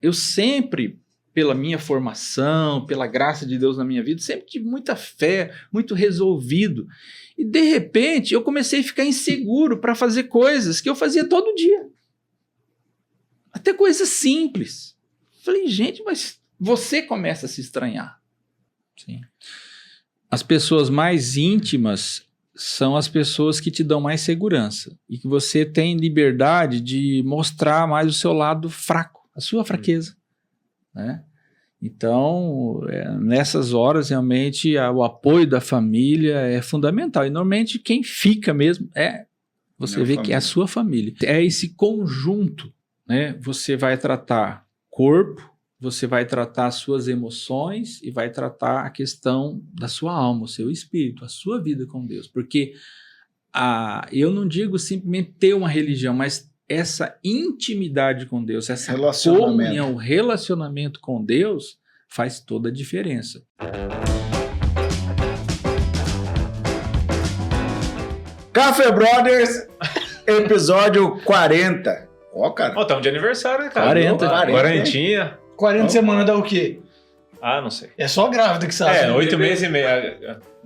eu sempre, pela minha formação, pela graça de Deus na minha vida, sempre tive muita fé, muito resolvido. E, de repente, eu comecei a ficar inseguro para fazer coisas que eu fazia todo dia. Até coisas simples. Falei, gente, mas você começa a se estranhar. Sim. As pessoas mais íntimas são as pessoas que te dão mais segurança e que você tem liberdade de mostrar mais o seu lado fraco, a sua fraqueza, né? Então, nessas horas, realmente, o apoio da família é fundamental. E, normalmente, quem fica mesmo você vê que é a sua família. É esse conjunto, né? Você vai tratar corpo, você vai tratar as suas emoções e vai tratar a questão da sua alma, o seu espírito, a sua vida com Deus. Porque eu não digo simplesmente ter uma religião, mas essa intimidade com Deus, essa comunhão, relacionamento com Deus faz toda a diferença. Café Brothers, episódio 40. Ó, cara. Ó, estamos de aniversário, né, cara? 40. Quarentinha. 40 semanas dá o quê? Ah, não sei. É só grávida que sabe. 8 meses e meio.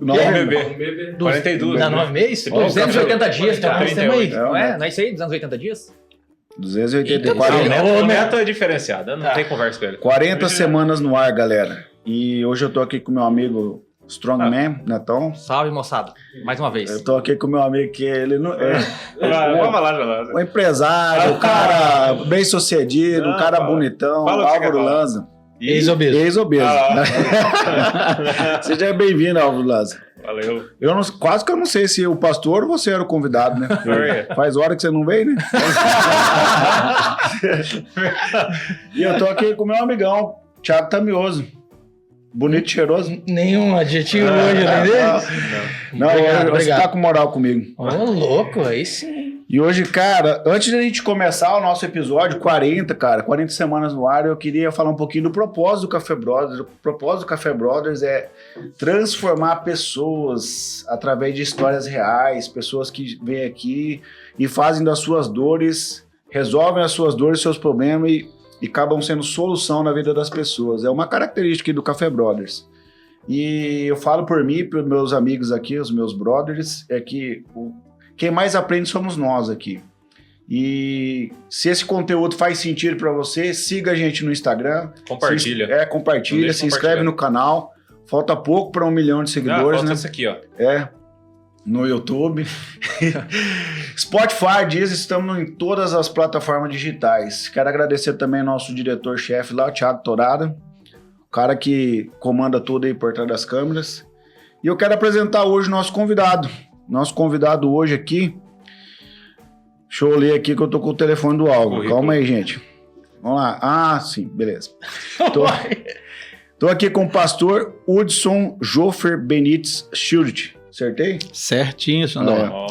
Um bebê. 42. Dá 9 meses? 280 dias, então nós temos aí. 38. Não é? Não é isso aí? 280 dias? 284. O neto é diferenciado, não tem conversa com ele. 40 semanas no ar, galera. E hoje eu tô aqui com meu amigo Strongman, Netão. Salve, moçada. Mais uma vez. Eu tô aqui com meu amigo que ele não Vamos lá. um empresário, um cara bem sucedido, um cara bonitão, Álvaro Lanza. Ex-obeso. Ex-obeso. Seja bem-vindo, Álvaro Lanza. Valeu. Quase que eu não sei se o pastor ou você era o convidado, né? Faz hora que você não veio, né? E eu tô aqui com meu amigão, Thiago Tamioso. Bonito e cheiroso. Nenhum adjetivo hoje, entendeu? Não, você tá com moral comigo. Ô, louco, aí sim. E hoje, cara, antes da gente começar o nosso episódio 40 semanas no ar, eu queria falar um pouquinho do propósito do Café Brothers. O propósito do Café Brothers é transformar pessoas através de histórias reais, pessoas que vêm aqui e fazem das suas dores, resolvem as suas dores, seus problemas e acabam sendo solução na vida das pessoas. É uma característica do Café Brothers. E eu falo por mim, pelos meus amigos aqui, os meus brothers, é que quem mais aprende somos nós aqui. E se esse conteúdo faz sentido para você, siga a gente no Instagram. Compartilha. Compartilha, se inscreve no canal. Falta pouco para 1 milhão de seguidores, falta né? isso aqui, ó. No YouTube. Spotify, Deezer, estamos em todas as plataformas digitais. Quero agradecer também ao nosso diretor-chefe lá, o Thiago Torada, o cara que comanda tudo aí por trás das câmeras. E eu quero apresentar hoje o nosso convidado. Nosso convidado hoje aqui. Deixa eu ler aqui que eu tô com o telefone do Álvaro. Calma aí, gente. Vamos lá. Ah, sim, beleza. Tô aqui com o pastor Hudson Joffer Benites Schild. Acertei? Certinho, Xandão.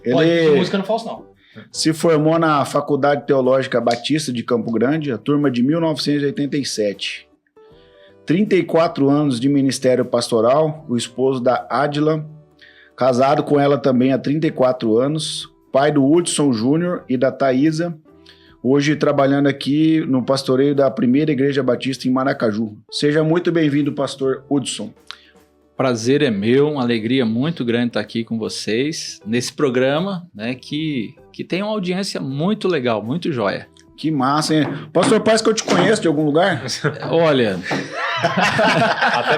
Ele música não falso, não. Se formou na Faculdade Teológica Batista de Campo Grande, a turma de 1987. 34 anos de ministério pastoral, o esposo da Adila, casado com ela também há 34 anos, pai do Hudson Júnior e da Thaisa, hoje trabalhando aqui no pastoreio da Primeira Igreja Batista em Maracaju. Seja muito bem-vindo, pastor Hudson. Prazer é meu, uma alegria muito grande estar aqui com vocês, nesse programa, né, que tem uma audiência muito legal, muito joia. Que massa, hein? Pastor, parece que eu te conheço de algum lugar. Olha,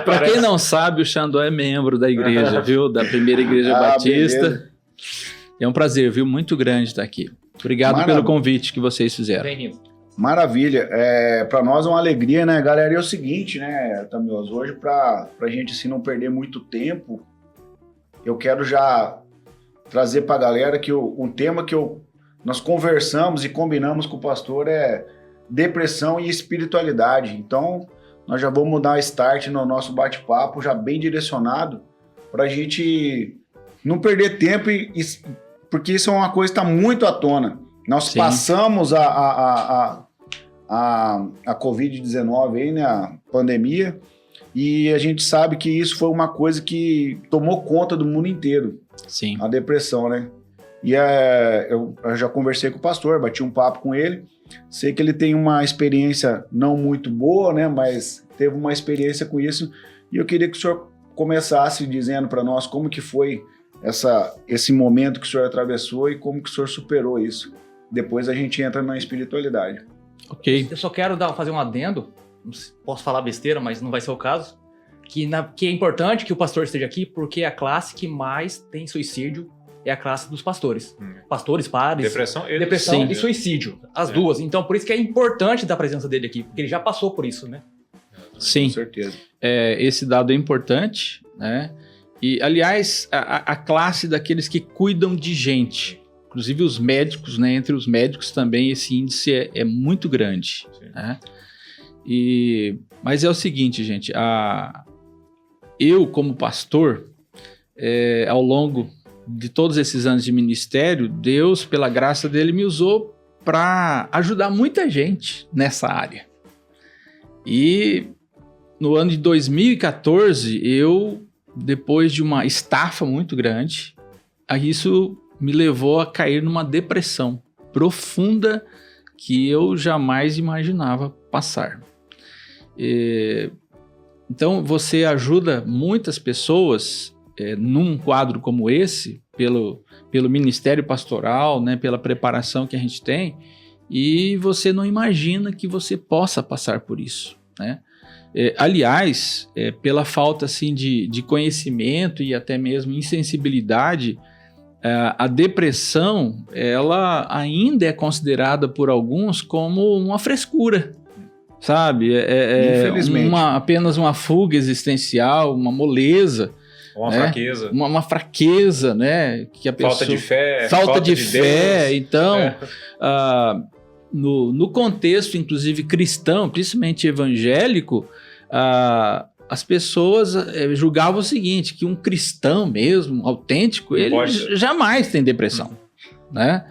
para quem não sabe, o Xandó é membro da igreja, viu? Da Primeira Igreja Batista. Beleza. É um prazer, viu? Muito grande estar aqui. Obrigado pelo convite que vocês fizeram. Bem-vindo. Maravilha. Para nós é uma alegria, né, galera? E é o seguinte, né, Tamioso? Hoje, pra gente assim, não perder muito tempo, eu quero já trazer pra galera que um tema que nós conversamos e combinamos com o pastor é depressão e espiritualidade. Então, nós já vamos dar start no nosso bate-papo, já bem direcionado, para a gente não perder tempo, porque isso é uma coisa que está muito à tona. Nós passamos a Covid-19, aí, né, a pandemia, e a gente sabe que isso foi uma coisa que tomou conta do mundo inteiro. Sim. A depressão, né? E eu já conversei com o pastor, bati um papo com ele. Sei que ele tem uma experiência não muito boa, né? Mas teve uma experiência com isso. E eu queria que o senhor começasse dizendo para nós como que foi esse momento que o senhor atravessou e como que o senhor superou isso. Depois a gente entra na espiritualidade. Ok. Eu só quero fazer um adendo, não sei, posso falar besteira, mas não vai ser o caso, que é importante que o pastor esteja aqui, porque a classe que mais tem suicídio é a classe dos pastores. Pastores, padres, Depressão depressão Sim. e suicídio, as duas. Então, por isso que é importante da presença dele aqui, porque ele já passou por isso, né? Sim. Com certeza. Esse dado é importante, né? E, aliás, a classe daqueles que cuidam de gente, inclusive os médicos, né? Entre os médicos também esse índice é muito grande, né? Mas é o seguinte, gente, eu como pastor, ao longo de todos esses anos de ministério, Deus, pela graça dele, me usou para ajudar muita gente nessa área. E no ano de 2014, depois de uma estafa muito grande, isso me levou a cair numa depressão profunda que eu jamais imaginava passar. Então, você ajuda muitas pessoas num quadro como esse, pelo ministério pastoral, né, pela preparação que a gente tem, e você não imagina que você possa passar por isso, né? Aliás, pela falta assim, de conhecimento e até mesmo insensibilidade, a depressão, ela ainda é considerada por alguns como uma frescura, sabe? Infelizmente. Apenas uma fuga existencial, uma moleza. Uma né? fraqueza. Uma fraqueza, né? Que a pessoa... Falta de fé. Falta de fé. Deus. Então, no contexto, inclusive, cristão, principalmente evangélico, as pessoas julgavam o seguinte, que um cristão mesmo, autêntico, ele jamais tem depressão, né?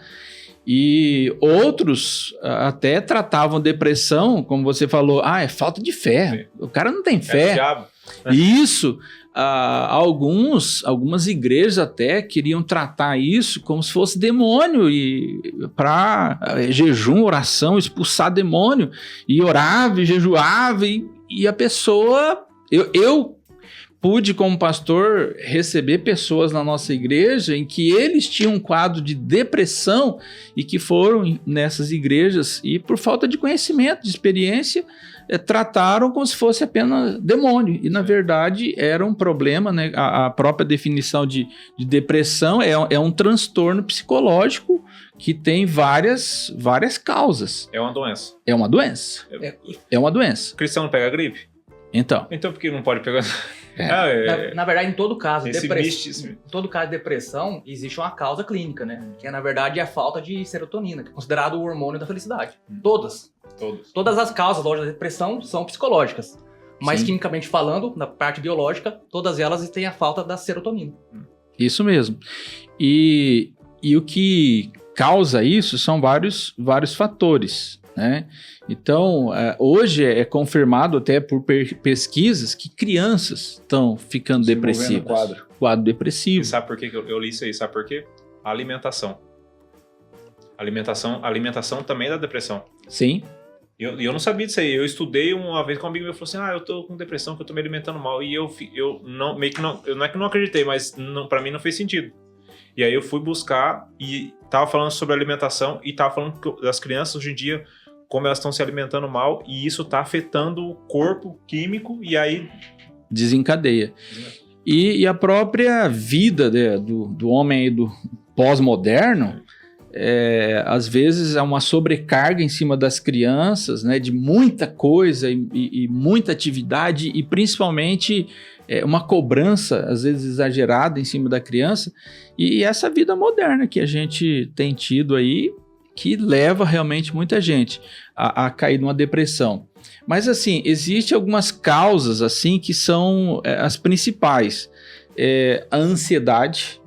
E outros até tratavam depressão, como você falou, é falta de fé, o cara não tem fé. É o diabo. E isso, algumas igrejas até queriam tratar isso como se fosse demônio, e para jejum, oração, expulsar demônio, e orava e jejuava, e a pessoa... Eu pude, como pastor, receber pessoas na nossa igreja em que eles tinham um quadro de depressão e que foram nessas igrejas e, por falta de conhecimento, de experiência, trataram como se fosse apenas demônio. E, na verdade, era um problema, né? A própria definição de depressão é um transtorno psicológico que tem várias causas. É uma doença. É uma doença. É uma doença. O cristão não pega gripe? Então por que não pode pegar? Na verdade, em todo caso, Esse em todo caso de depressão, existe uma causa clínica, né? Que é, na verdade, a falta de serotonina, que é considerado o hormônio da felicidade. Todas as causas da depressão são psicológicas. Mas, quimicamente falando, na parte biológica, todas elas têm a falta da serotonina. Isso mesmo. E o que causa isso são vários fatores, né? Então, hoje é confirmado até por pesquisas que crianças estão ficando depressivas. Quadro depressivo. E sabe por que eu li isso aí? Sabe por quê? A alimentação. Alimentação também dá depressão. Sim. Eu não sabia disso aí. Eu estudei uma vez com um amigo meu, falou assim, eu tô com depressão, que eu tô me alimentando mal. E eu não é que não acreditei, mas pra mim não fez sentido. E aí eu fui buscar e tava falando sobre alimentação e tava falando das crianças hoje em dia, como elas estão se alimentando mal, e isso tá afetando o corpo químico, e aí... desencadeia. E a própria vida do homem aí do pós-moderno, às vezes é uma sobrecarga em cima das crianças, né, de muita coisa e muita atividade, e principalmente uma cobrança, às vezes exagerada, em cima da criança, e essa vida moderna que a gente tem tido aí, que leva realmente muita gente a cair numa depressão. Mas assim, existem algumas causas assim que são as principais. A ansiedade,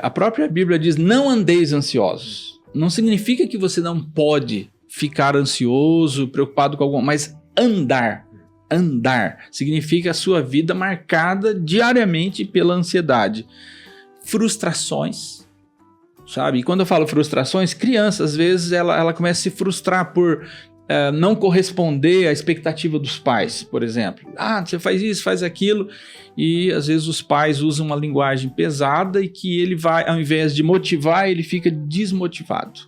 a própria Bíblia diz, não andeis ansiosos. Não significa que você não pode ficar ansioso, preocupado com alguma, mas andar significa a sua vida marcada diariamente pela ansiedade. frustrações, sabe? E quando eu falo frustrações, criança, às vezes, ela começa a se frustrar por não corresponder à expectativa dos pais, por exemplo. Você faz isso, faz aquilo, e às vezes os pais usam uma linguagem pesada e que ele vai, ao invés de motivar, ele fica desmotivado,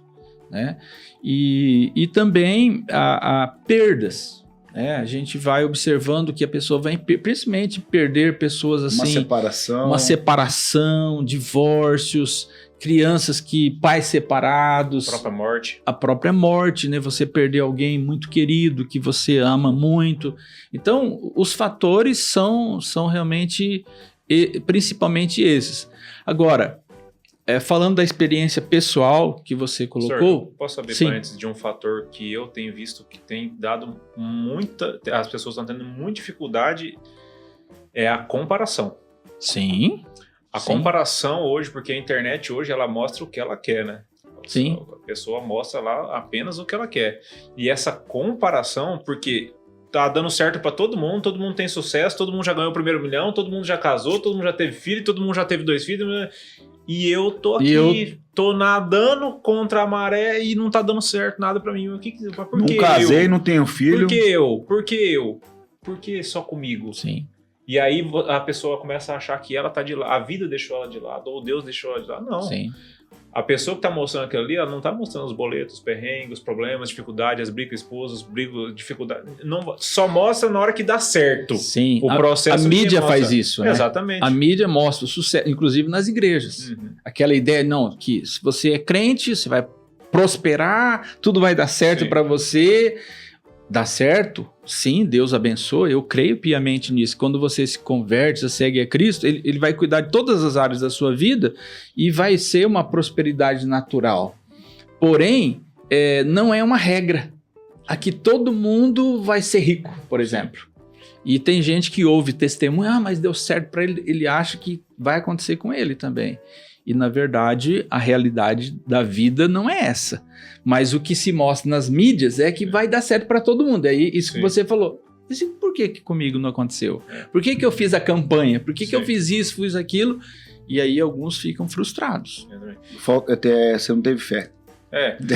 né? E também a perdas, né? A gente vai observando que a pessoa vai principalmente perder pessoas assim... Uma separação, divórcios, crianças pais separados... A própria morte, né? Você perder alguém muito querido, que você ama muito. Então, os fatores são realmente, principalmente esses. Agora, falando da experiência pessoal que você colocou... Sir, posso saber, sim, antes, de um fator que eu tenho visto que tem dado as pessoas estão tendo muita dificuldade, é a comparação. Sim. A comparação hoje, porque a internet hoje ela mostra o que ela quer, né? Sim. A pessoa mostra lá apenas o que ela quer. E essa comparação, porque tá dando certo pra todo mundo tem sucesso, todo mundo já ganhou o primeiro milhão, todo mundo já casou, todo mundo já teve filho, todo mundo já teve 2 filhos, e eu tô aqui, tô nadando contra a maré e não tá dando certo nada pra mim. Por que não casei, não tenho filho. Por que eu? Por que só comigo? Sim. E aí a pessoa começa a achar que ela tá de lado, a vida deixou ela de lado, ou Deus deixou ela de lado. Não. Sim. A pessoa que tá mostrando aquilo ali, ela não tá mostrando os boletos, os perrengues, os problemas, dificuldades, as brigas com esposas, dificuldades. Não, só mostra na hora que dá certo. Sim. O processo. A mídia faz isso, né? Exatamente. A mídia mostra o sucesso, inclusive nas igrejas. Uhum. Aquela ideia, que se você é crente, você vai prosperar, tudo vai dar certo para você. Dá certo? Sim, Deus abençoa, eu creio piamente nisso. Quando você se converte, você segue a Cristo, ele vai cuidar de todas as áreas da sua vida e vai ser uma prosperidade natural. Porém, não é uma regra. Aqui todo mundo vai ser rico, por exemplo. E tem gente que ouve testemunho, mas deu certo para ele, ele acha que vai acontecer com ele também. E, na verdade, a realidade da vida não é essa. Mas o que se mostra nas mídias é que vai dar certo para todo mundo. É isso que você falou. Mas por que comigo não aconteceu? Por que eu fiz a campanha? Por que eu fiz isso, fiz aquilo? E aí alguns ficam frustrados. Até você não teve fé.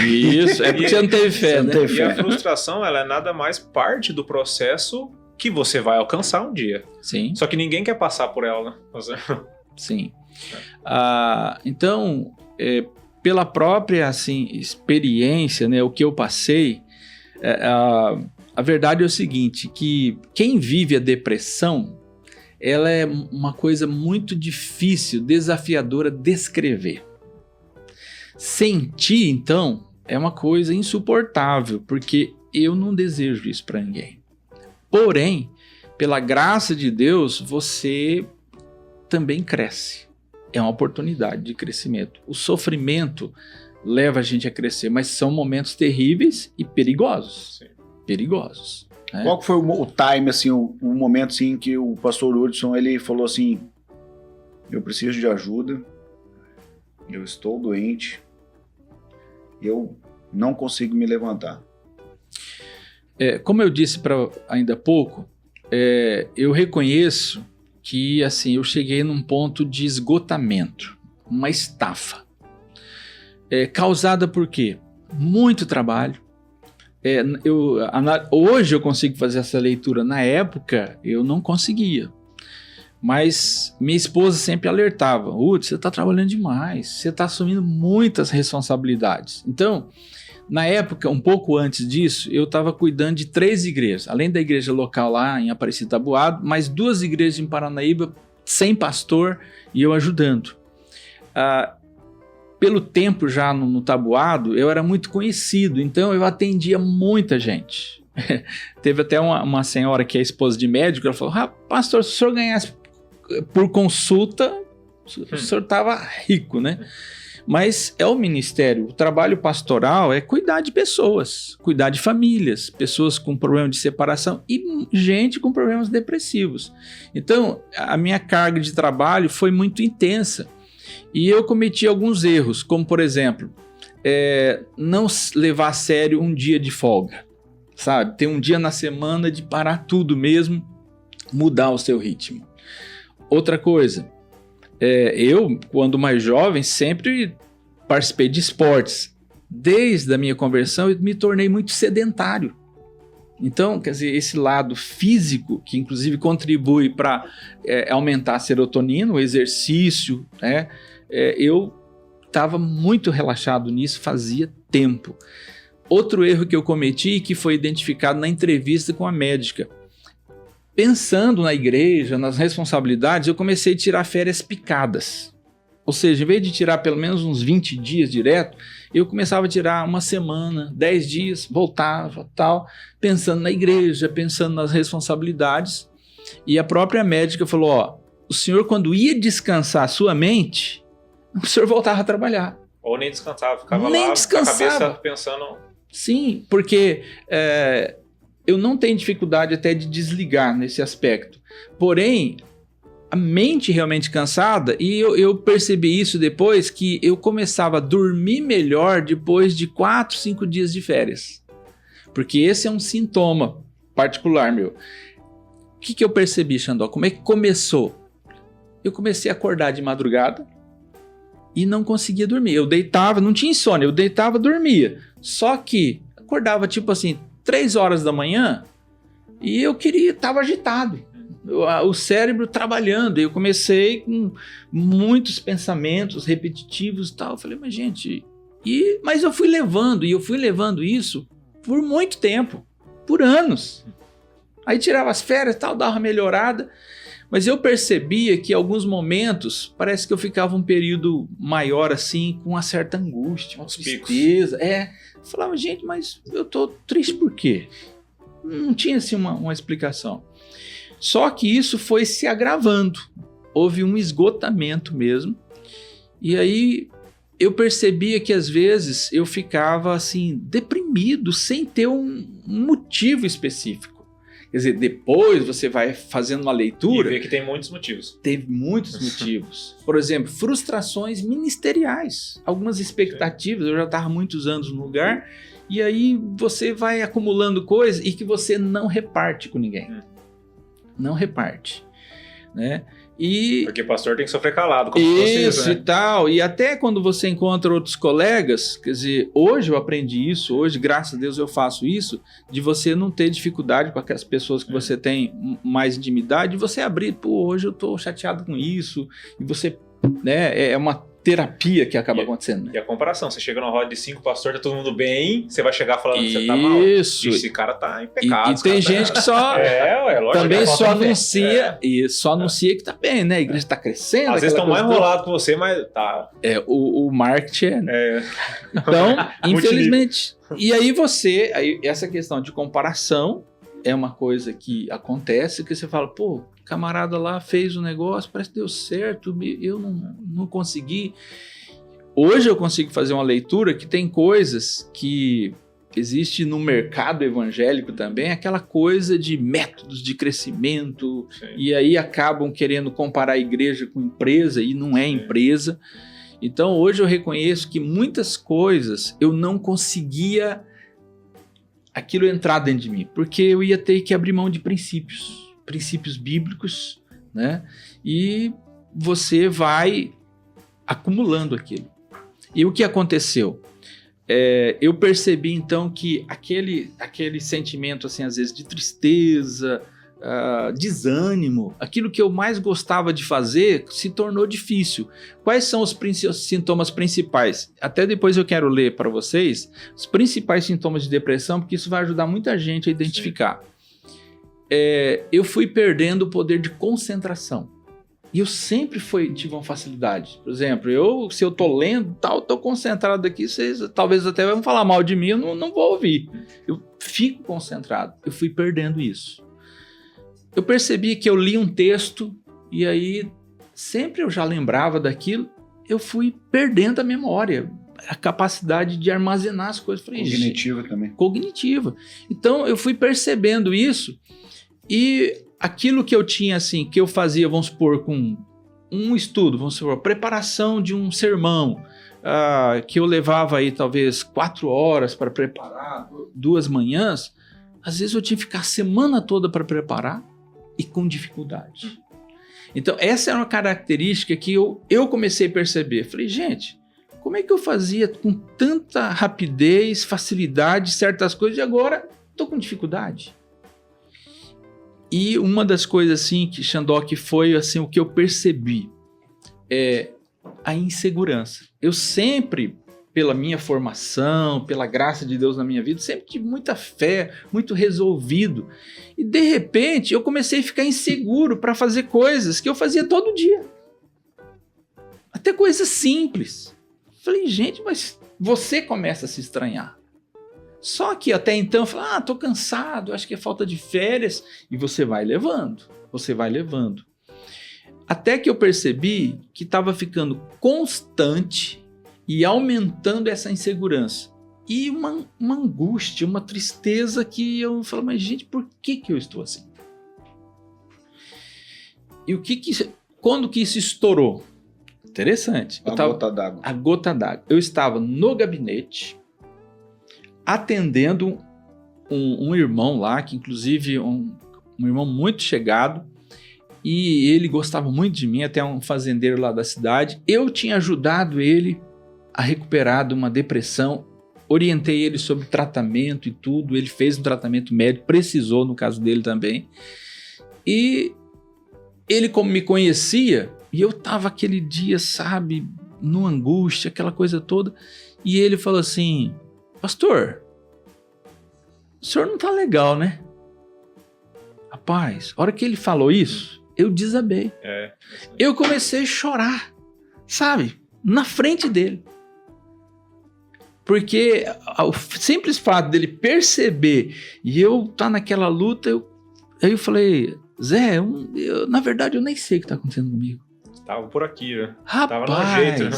Isso, porque você não teve fé, né? E a frustração, ela é nada mais parte do processo que você vai alcançar um dia. Sim. Só que ninguém quer passar por ela, né? Sim. Então, pela própria experiência, né, o que eu passei, a verdade é o seguinte, que quem vive a depressão, ela é uma coisa muito difícil, desafiadora de descrever. Sentir, então, é uma coisa insuportável, porque eu não desejo isso para ninguém. Porém, pela graça de Deus, você também cresce. É uma oportunidade de crescimento. O sofrimento leva a gente a crescer, mas são momentos terríveis e perigosos. Sim. Perigosos. Né? Qual que foi o time, assim, o momento assim, que o pastor Hudson, ele falou assim, eu preciso de ajuda, eu estou doente, eu não consigo me levantar. Como eu disse ainda há pouco, eu reconheço que assim, eu cheguei num ponto de esgotamento, uma estafa. Causada por quê? Muito trabalho. Hoje eu consigo fazer essa leitura, na época eu não conseguia. Mas minha esposa sempre alertava, você está trabalhando demais, você está assumindo muitas responsabilidades. Então, na época, um pouco antes disso, eu estava cuidando de 3 igrejas, além da igreja local lá em Aparecida Taboado, mais 2 igrejas em Paranaíba, sem pastor e eu ajudando. Pelo tempo já no Taboado, eu era muito conhecido, então eu atendia muita gente. Teve até uma senhora que é esposa de médico, ela falou, pastor, se o senhor ganhasse por consulta, o senhor estava rico, né? Mas é o ministério, o trabalho pastoral é cuidar de pessoas, cuidar de famílias, pessoas com problema de separação e gente com problemas depressivos. Então, a minha carga de trabalho foi muito intensa e eu cometi alguns erros, como por exemplo, não levar a sério um dia de folga, sabe? Ter um dia na semana de parar tudo mesmo, mudar o seu ritmo. Outra coisa, Eu, quando mais jovem, sempre participei de esportes. Desde a minha conversão, eu me tornei muito sedentário. Então, quer dizer, esse lado físico, que inclusive contribui para aumentar a serotonina, o exercício, né? Eu estava muito relaxado nisso, fazia tempo. Outro erro que eu cometi, que foi identificado na entrevista com a médica. Pensando na igreja, nas responsabilidades, eu comecei a tirar férias picadas. Ou seja, em vez de tirar pelo menos uns 20 dias direto, eu começava a tirar uma semana, 10 dias, voltava, tal, pensando na igreja, pensando nas responsabilidades. E a própria médica falou, ó, o senhor quando ia descansar a sua mente, o senhor voltava a trabalhar. Ou nem descansava, ficava Nem lá descansava. com a cabeça pensando... Sim, porque eu não tenho dificuldade até de desligar nesse aspecto. Porém, a mente realmente cansada, e eu percebi isso depois, que eu começava a dormir melhor depois de 4, 5 dias de férias. Porque esse é um sintoma particular meu. O que eu percebi, Xandó? Como é que começou? Eu comecei a acordar de madrugada e não conseguia dormir. Eu deitava, não tinha insônia, eu deitava, dormia. Só que acordava tipo assim, 3 horas da manhã e eu estava agitado. O cérebro trabalhando. Eu comecei com muitos pensamentos repetitivos e tal. Eu falei, mas gente... Mas eu fui levando isso por muito tempo, por anos. Aí tirava as férias e tal, dava uma melhorada. Mas eu percebia que em alguns momentos, parece que eu ficava um período maior assim, com uma certa angústia, uma tristeza. Eu falava, gente, mas eu tô triste por quê? Não tinha assim uma explicação. Só que isso foi se agravando. Houve um esgotamento mesmo. E aí eu percebia que às vezes eu ficava assim, deprimido, sem ter um motivo específico. Quer dizer, depois você vai fazendo uma leitura... E vê que tem muitos motivos. Teve muitos motivos. Por exemplo, frustrações ministeriais. Algumas expectativas. Eu já estava há muitos anos no lugar. E aí você vai acumulando coisas e que você não reparte com ninguém. Não reparte. Né? Porque pastor tem que sofrer calado. Como isso, né? E tal. E até quando você encontra outros colegas, quer dizer, hoje eu aprendi isso, hoje, graças a Deus, eu faço isso, de você não ter dificuldade com aquelas pessoas que você tem mais intimidade, de você abrir, pô, hoje eu tô chateado com isso, e você, né, é uma terapia que acaba acontecendo. Né? E a comparação, você chega numa roda de 5 pastores, tá todo mundo bem, você vai chegar falando que você tá mal. Isso. Esse cara tá em pecado. E tem gente que só... lógico. Também só anuncia, e só anuncia que tá bem, né? A igreja tá crescendo. Às vezes estão mais enrolados com você, mas tá... O marketing Então, infelizmente... E aí essa questão de comparação é uma coisa que acontece, que você fala, pô, camarada lá fez um negócio, parece que deu certo, eu não consegui. Hoje eu consigo fazer uma leitura que tem coisas que existe no mercado evangélico também, aquela coisa de métodos de crescimento, sim. E aí acabam querendo comparar a igreja com empresa, e não é empresa. Então hoje eu reconheço que muitas coisas eu não conseguia aquilo entrar dentro de mim, porque eu ia ter que abrir mão de princípios bíblicos, né? E você vai acumulando aquilo. E o que aconteceu? Eu percebi então que aquele sentimento, assim, às vezes de tristeza, desânimo, aquilo que eu mais gostava de fazer se tornou difícil. Quais são os sintomas principais? Até depois eu quero ler para vocês os principais sintomas de depressão, porque isso vai ajudar muita gente a identificar. Eu fui perdendo o poder de concentração. E eu sempre tive uma facilidade. Por exemplo, se eu tô lendo, tô concentrado aqui, vocês talvez até vão falar mal de mim, eu não vou ouvir. Eu fico concentrado. Eu fui perdendo isso. Eu percebi que eu li um texto e aí sempre eu já lembrava daquilo, eu fui perdendo a memória, a capacidade de armazenar as coisas. Falei, cognitiva também. Cognitiva. Então eu fui percebendo isso e aquilo que eu tinha assim, que eu fazia, vamos supor, com um estudo, vamos supor, preparação de um sermão, que eu levava aí talvez 4 horas para preparar, 2 manhãs, às vezes eu tinha que ficar a semana toda para preparar e com dificuldade. Então, essa é uma característica que eu comecei a perceber. Falei, gente, como é que eu fazia com tanta rapidez, facilidade, certas coisas, e agora estou com dificuldade? E uma das coisas assim que Shandok foi assim, o que eu percebi é a insegurança. Eu sempre, pela minha formação, pela graça de Deus na minha vida, sempre tive muita fé, muito resolvido. E de repente eu comecei a ficar inseguro para fazer coisas que eu fazia todo dia. Até coisas simples. Falei, gente, mas você começa a se estranhar. Só que até então eu falei, tô cansado, acho que é falta de férias. E você vai levando. Até que eu percebi que estava ficando constante e aumentando essa insegurança. E uma angústia, uma tristeza que eu falei, mas gente, por que eu estou assim? E quando que isso estourou? Interessante. Gota d'água. A gota d'água. Eu estava no gabinete, atendendo um irmão lá, que inclusive um irmão muito chegado, e ele gostava muito de mim, até um fazendeiro lá da cidade. Eu tinha ajudado ele a recuperar de uma depressão, orientei ele sobre tratamento e tudo, ele fez um tratamento médico, precisou no caso dele também, e ele, como me conhecia, e eu tava aquele dia, sabe, numa angústia, aquela coisa toda, e ele falou assim, pastor, o senhor não tá legal, né? Rapaz, a hora que ele falou isso, eu desabei. Eu comecei a chorar, sabe, na frente dele. Porque o simples fato dele perceber e eu estar naquela luta, aí eu falei, Zé, na verdade eu nem sei o que está acontecendo comigo. Tava por aqui, né? Rapaz, tava no jeito, né?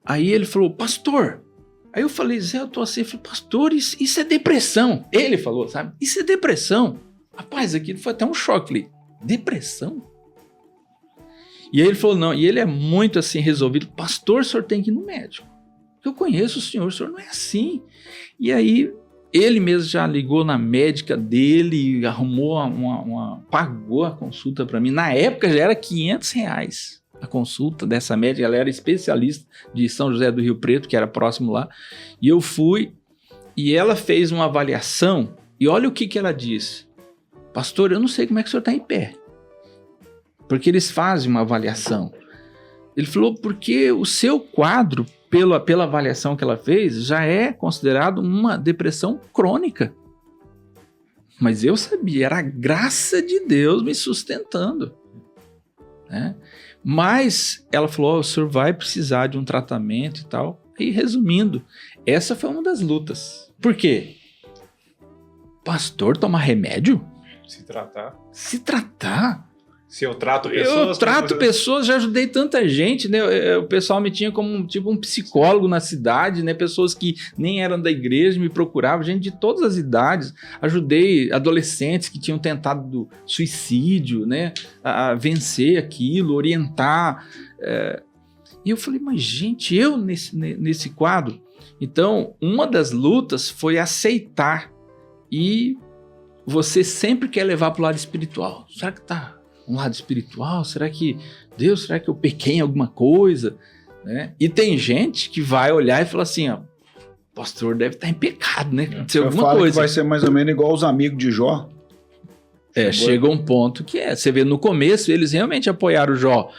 Aí ele falou, pastor. Aí eu falei, Zé, eu tô assim. Eu falei, pastor, isso é depressão. Ele falou, sabe? Isso é depressão. Rapaz, aquilo foi até um choque. Falei, depressão? E aí ele falou, não. E ele é muito assim resolvido. Pastor, o senhor tem que ir no médico. Eu conheço o senhor não é assim. E aí ele mesmo já ligou na médica dele, arrumou pagou a consulta para mim. Na época já era R$500 a consulta dessa médica. Ela era especialista de São José do Rio Preto, que era próximo lá. E eu fui e ela fez uma avaliação. E olha o que ela disse. Pastor, eu não sei como é que o senhor está em pé. Porque eles fazem uma avaliação. Ele falou, porque o seu quadro, pela avaliação que ela fez, já é considerado uma depressão crônica. Mas eu sabia, era a graça de Deus me sustentando. Né? Mas ela falou, o senhor vai precisar de um tratamento e tal. E resumindo, essa foi uma das lutas. Por quê? Pastor, tomar remédio? Se tratar. Se eu trato pessoas... Eu trato pessoas, já ajudei tanta gente, né? O pessoal me tinha como tipo um psicólogo na cidade, né? Pessoas que nem eram da igreja me procuravam, gente de todas as idades. Ajudei adolescentes que tinham tentado suicídio, né? A vencer aquilo, orientar. E eu falei, mas gente, eu nesse quadro... Então, uma das lutas foi aceitar. E você sempre quer levar para o lado espiritual. Será que tá... um lado espiritual? Será que Deus, será que eu pequei em alguma coisa? Né? E tem gente que vai olhar e falar assim, ó, o pastor deve estar em pecado, né? Aconteceu alguma coisa. Que vai ser mais ou menos igual os amigos de Jó. Chega um ponto que você vê no começo, eles realmente apoiaram o Jó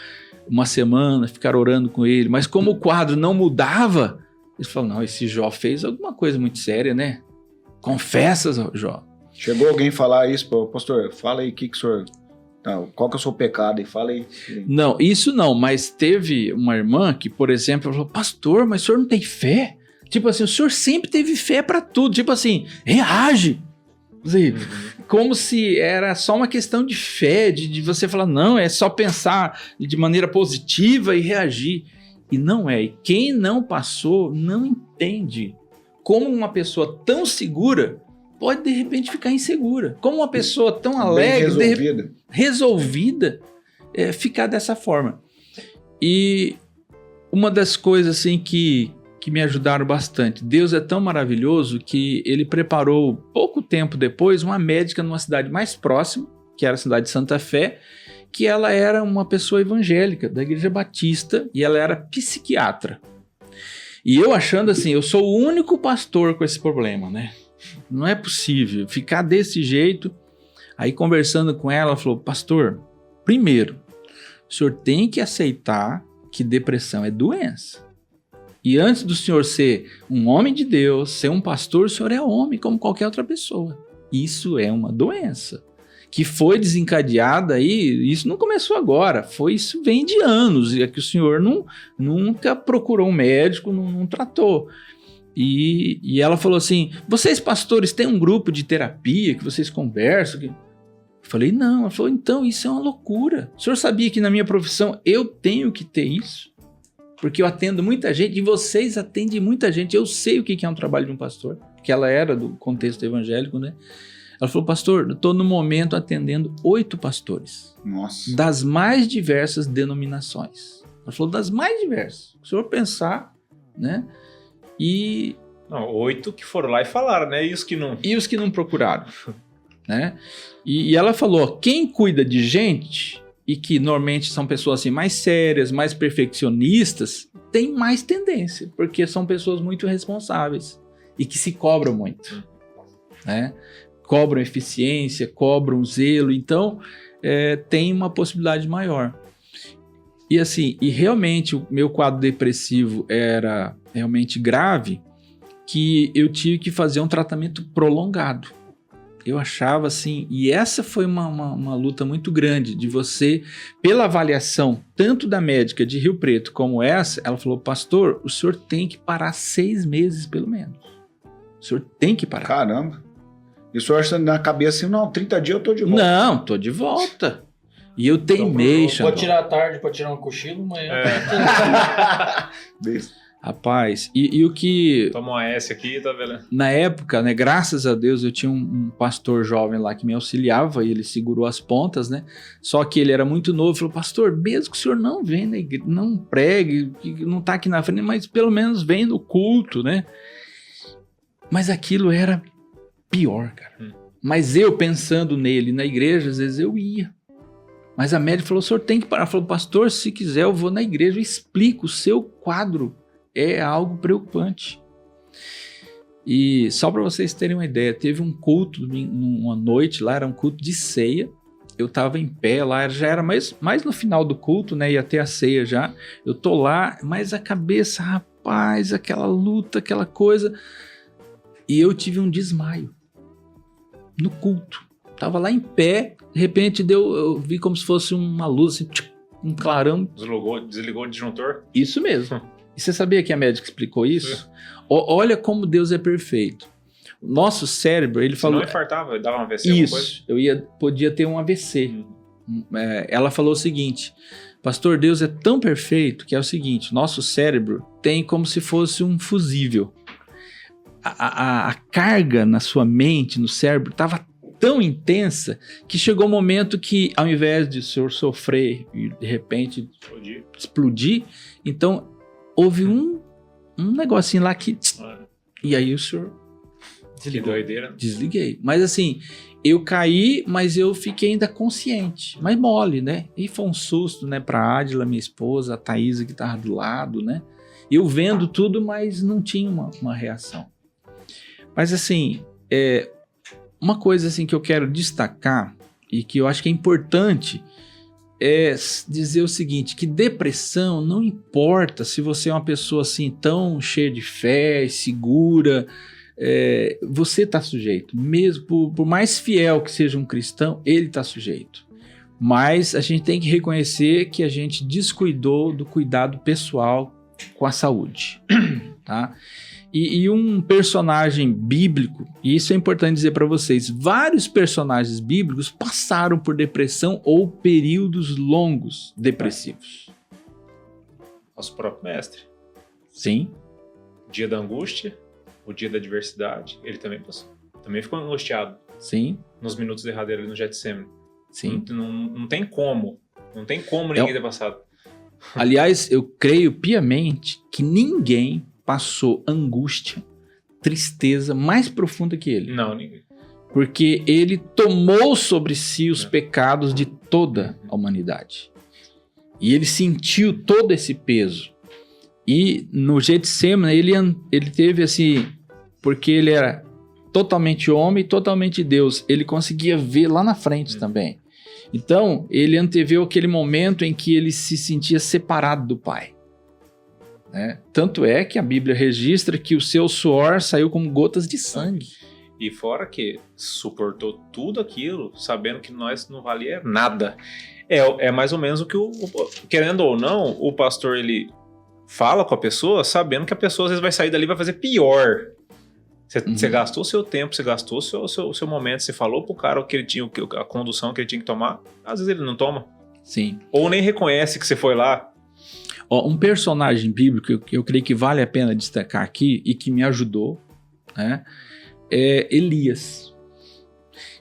uma semana, ficaram orando com ele, mas como o quadro não mudava, eles falaram, não, esse Jó fez alguma coisa muito séria, né? Confessa, Jó. Chegou alguém falar isso, pastor, fala aí o que o senhor... qual que é o seu pecado? E fala aí. Não, isso não, mas teve uma irmã que, por exemplo, falou, pastor, mas o senhor não tem fé? Tipo assim, o senhor sempre teve fé para tudo. Tipo assim, reage. Como se era só uma questão de fé, de você falar, não, é só pensar de maneira positiva e reagir. E não é. E quem não passou não entende como uma pessoa tão segura pode, de repente, ficar insegura. Como uma pessoa tão alegre, resolvida, ficar dessa forma. E uma das coisas assim, que me ajudaram bastante, Deus é tão maravilhoso que ele preparou, pouco tempo depois, uma médica numa cidade mais próxima, que era a cidade de Santa Fé, que ela era uma pessoa evangélica da Igreja Batista e ela era psiquiatra. E eu achando assim, eu sou o único pastor com esse problema, né? Não é possível ficar desse jeito. Aí conversando com ela, ela falou, pastor, primeiro, o senhor tem que aceitar que depressão é doença. E antes do senhor ser um homem de Deus, ser um pastor, o senhor é homem como qualquer outra pessoa. Isso é uma doença que foi desencadeada aí, isso não começou agora, isso vem de anos, e é que o senhor nunca procurou um médico, não tratou. E ela falou assim, vocês pastores têm um grupo de terapia que vocês conversam? Eu falei, não. Ela falou, então isso é uma loucura. O senhor sabia que na minha profissão eu tenho que ter isso? Porque eu atendo muita gente e vocês atendem muita gente. Eu sei o que é um trabalho de um pastor, porque ela era do contexto evangélico, né? Ela falou, pastor, eu estou no momento atendendo 8 pastores. Nossa. Das mais diversas denominações. Ela falou, das mais diversas. Se o senhor pensar, né? E... Não, 8 que foram lá e falaram, né? E os que não... E os que não procuraram, né? E ela falou, quem cuida de gente, e que normalmente são pessoas assim mais sérias, mais perfeccionistas, tem mais tendência, porque são pessoas muito responsáveis e que se cobram muito, né? Cobram eficiência, cobram zelo, então tem uma possibilidade maior. E assim, e realmente o meu quadro depressivo era realmente grave, que eu tive que fazer um tratamento prolongado. Eu achava assim, e essa foi uma luta muito grande de você, pela avaliação tanto da médica de Rio Preto como essa, ela falou, pastor, o senhor tem que parar 6 meses pelo menos. O senhor tem que parar. Caramba. E o senhor acha na cabeça assim, não, 30 dias eu tô de volta. Não, tô de volta. E eu teimei, Vou tirar a tarde pra tirar um cochilo, mas... Rapaz, e o que... Toma uma S aqui, tá vendo? Na época, né, graças a Deus, eu tinha um pastor jovem lá que me auxiliava e ele segurou as pontas, né? Só que ele era muito novo, falou, pastor, mesmo que o senhor não venha na igreja, não pregue, não tá aqui na frente, mas pelo menos vem no culto, né? Mas aquilo era pior, cara. Mas eu pensando nele na igreja, às vezes eu ia. Mas a médica falou, o senhor tem que parar. Falou, pastor, se quiser eu vou na igreja e explico, o seu quadro é algo preocupante. E só para vocês terem uma ideia, teve um culto uma noite lá, era um culto de ceia. Eu estava em pé lá, já era mais no final do culto, né? Ia ter a ceia já. Eu tô lá, mas a cabeça, rapaz, aquela luta, aquela coisa. E eu tive um desmaio no culto. Tava lá em pé, de repente eu vi como se fosse uma luz, assim, um clarão. Desligou o disjuntor? Isso mesmo. E você sabia que a médica explicou isso? Olha como Deus é perfeito. O nosso cérebro, ele falou... Não infartava, dava um AVC? Isso, podia ter um AVC. Ela falou o seguinte, pastor, Deus é tão perfeito que é o seguinte, nosso cérebro tem como se fosse um fusível. A carga na sua mente, no cérebro, estava tão intensa que chegou um momento que, ao invés de o senhor sofrer e de repente explodir, então houve um negocinho lá que... E aí o senhor... Que doideira. Desliguei. Mas assim, eu caí, mas eu fiquei ainda consciente. Mas mole, né? E foi um susto, né? Pra Adila, minha esposa, a Thaisa que tava do lado, né? Eu vendo tudo, mas não tinha uma reação. Mas assim, uma coisa assim que eu quero destacar e que eu acho que é importante é dizer o seguinte, que depressão não importa se você é uma pessoa assim tão cheia de fé, segura, você está sujeito. Mesmo por mais fiel que seja um cristão, ele está sujeito. Mas a gente tem que reconhecer que a gente descuidou do cuidado pessoal com a saúde, tá? E um personagem bíblico, e isso é importante dizer para vocês, vários personagens bíblicos passaram por depressão ou períodos longos depressivos. Nosso próprio mestre. Sim. O dia da angústia, o dia da adversidade, ele também passou. Também ficou angustiado. Sim. Nos minutos derradeiros no Getsemane. Sim. Não tem como. Não tem como ninguém ter passado. Aliás, eu creio piamente que ninguém passou angústia, tristeza mais profunda que ele. Não, ninguém. porque ele tomou sobre si os pecados de toda a humanidade. E ele sentiu todo esse peso. E no Getsemane ele teve assim, porque ele era totalmente homem e totalmente Deus, ele conseguia ver lá na frente também. Então, ele anteveu aquele momento em que ele se sentia separado do Pai. Né? Tanto é que a Bíblia registra que o seu suor saiu como gotas de sangue. E fora que suportou tudo aquilo, sabendo que nós não valia nada. É mais ou menos o que, querendo ou não, o pastor ele fala com a pessoa, sabendo que a pessoa às vezes vai sair dali e vai fazer pior. Você gastou o seu tempo, você gastou o seu momento, você falou pro cara o que ele tinha, a condução que ele tinha que tomar, às vezes ele não toma. Sim. Ou nem reconhece que você foi lá. Um personagem bíblico que eu creio que vale a pena destacar aqui e que me ajudou, né, é Elias.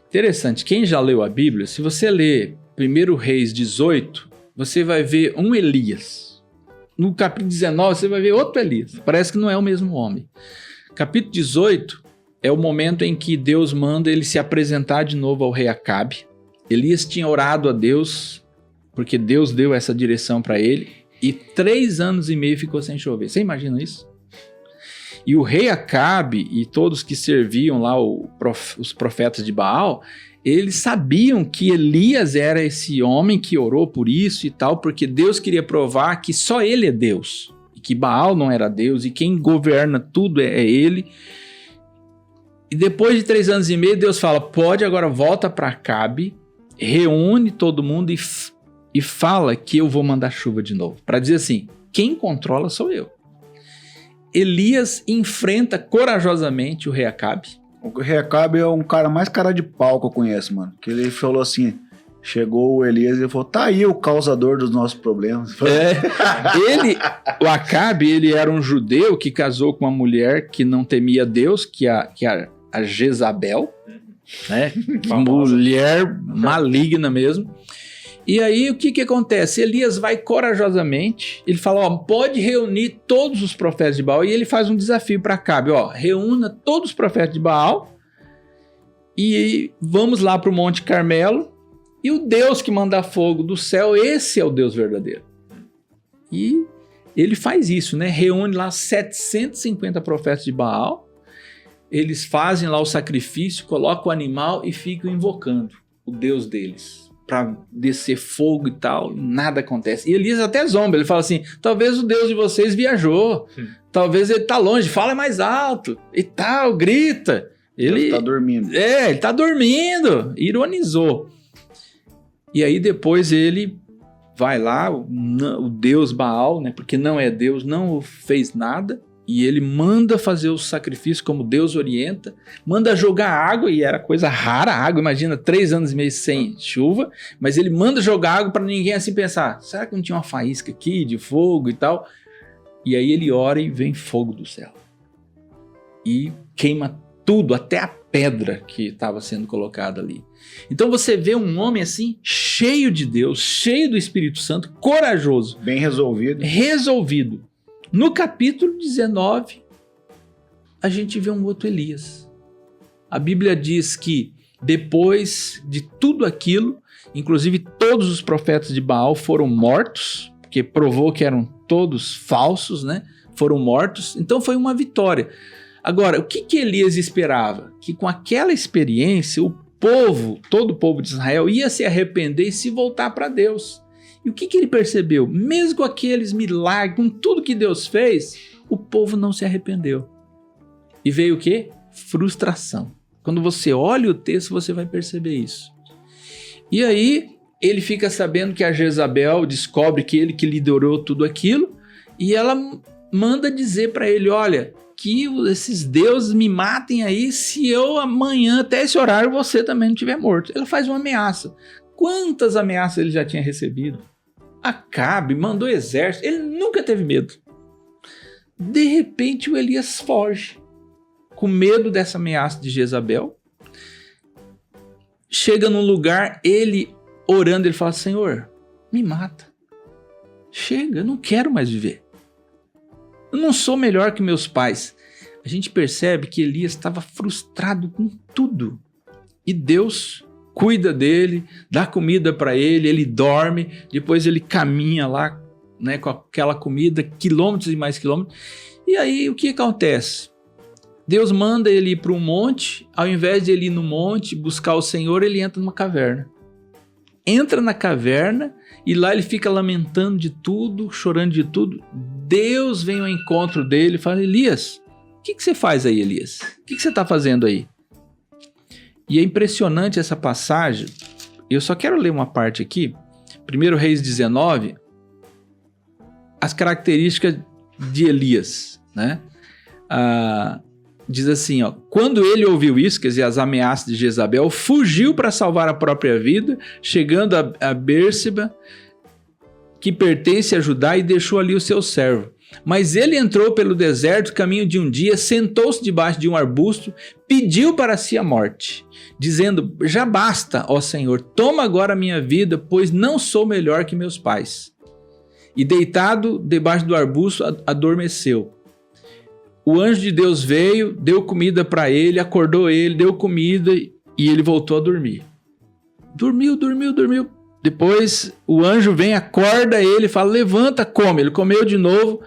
Interessante, quem já leu a Bíblia, se você ler 1 Reis 18, você vai ver um Elias. No capítulo 19, você vai ver outro Elias. Parece que não é o mesmo homem. Capítulo 18 é o momento em que Deus manda ele se apresentar de novo ao rei Acabe. Elias tinha orado a Deus, porque Deus deu essa direção para ele, e 3 anos e meio ficou sem chover. Você imagina isso? E o rei Acabe e todos que serviam lá, os profetas de Baal, eles sabiam que Elias era esse homem que orou por isso e tal, porque Deus queria provar que só ele é Deus. Que Baal não era Deus e quem governa tudo é ele. E depois de 3 anos e meio, Deus fala, pode, agora volta para Acabe, reúne todo mundo e fala que eu vou mandar chuva de novo. Para dizer assim, quem controla sou eu. Elias enfrenta corajosamente o rei Acabe. O rei Acabe é um cara mais cara de pau que eu conheço, mano. Que ele falou assim... Chegou o Elias e falou, tá aí o causador dos nossos problemas. O Acabe, ele era um judeu que casou com uma mulher que não temia Deus, que é a Jezabel, né? Mulher maligna mesmo. E aí, o que acontece? Elias vai corajosamente, ele fala, ó, pode reunir todos os profetas de Baal, e ele faz um desafio para Acabe, ó, reúna todos os profetas de Baal, e vamos lá para o Monte Carmelo, e o Deus que manda fogo do céu, esse é o Deus verdadeiro. E ele faz isso, né? Reúne lá 750 profetas de Baal. Eles fazem lá o sacrifício, colocam o animal e ficam invocando o Deus deles. Para descer fogo e tal, nada acontece. E Elias até zomba, ele fala assim, talvez o Deus de vocês viajou. Talvez ele tá longe, fala mais alto e tal, grita. Ele tá dormindo. Ele tá dormindo. Ironizou. E aí depois ele vai lá, o Deus Baal, né, porque não é Deus, não fez nada, e ele manda fazer o sacrifício como Deus orienta, manda jogar água, e era coisa rara a água, imagina 3 anos e meio sem chuva, mas ele manda jogar água para ninguém assim pensar, será que não tinha uma faísca aqui de fogo e tal? E aí ele ora e vem fogo do céu. E queima tudo, até a pedra que estava sendo colocada ali. Então você vê um homem assim, cheio de Deus, cheio do Espírito Santo, corajoso. Bem resolvido. Resolvido. No capítulo 19, a gente vê um outro Elias. A Bíblia diz que depois de tudo aquilo, inclusive todos os profetas de Baal foram mortos, porque provou que eram todos falsos, né? Foram mortos. Então foi uma vitória. Agora, o que Elias esperava? Que com aquela experiência, o povo, todo o povo de Israel, ia se arrepender e se voltar para Deus. E o que ele percebeu? Mesmo com aqueles milagres, com tudo que Deus fez, o povo não se arrependeu. E veio o quê? Frustração. Quando você olha o texto, você vai perceber isso. E aí, ele fica sabendo que a Jezabel descobre que ele que liderou tudo aquilo, e ela manda dizer para ele, olha, que esses deuses me matem aí se eu amanhã, até esse horário, você também não estiver morto. Ela faz uma ameaça. Quantas ameaças ele já tinha recebido? Acabe, mandou exército, ele nunca teve medo. De repente o Elias foge, com medo dessa ameaça de Jezabel. Chega num lugar, ele orando, ele fala, Senhor, me mata. Chega, eu não quero mais viver. Eu não sou melhor que meus pais. A gente percebe que Elias estava frustrado com tudo. E Deus cuida dele, dá comida para ele, ele dorme, depois ele caminha lá, né, com aquela comida, quilômetros e mais quilômetros. E aí o que acontece? Deus manda ele ir para um monte, ao invés de ele ir no monte buscar o Senhor, ele entra numa caverna. Entra na caverna e lá ele fica lamentando de tudo, chorando de tudo. Deus vem ao encontro dele e fala: Elias, o que você faz aí, Elias? O que você está fazendo aí? E é impressionante essa passagem. Eu só quero ler uma parte aqui. 1 Reis 19, as características de Elias, né? Diz assim, ó: quando ele ouviu isso, quer dizer, as ameaças de Jezabel, fugiu para salvar a própria vida, chegando a Bérseba, que pertence a Judá, e deixou ali o seu servo. Mas ele entrou pelo deserto, caminho de um dia, sentou-se debaixo de um arbusto, pediu para si a morte, dizendo: já basta, ó Senhor, toma agora a minha vida, pois não sou melhor que meus pais. E deitado debaixo do arbusto, adormeceu. O anjo de Deus veio, deu comida para ele, acordou ele, deu comida e ele voltou a dormir. Dormiu. Depois o anjo vem, acorda ele, fala: levanta, come. Ele comeu de novo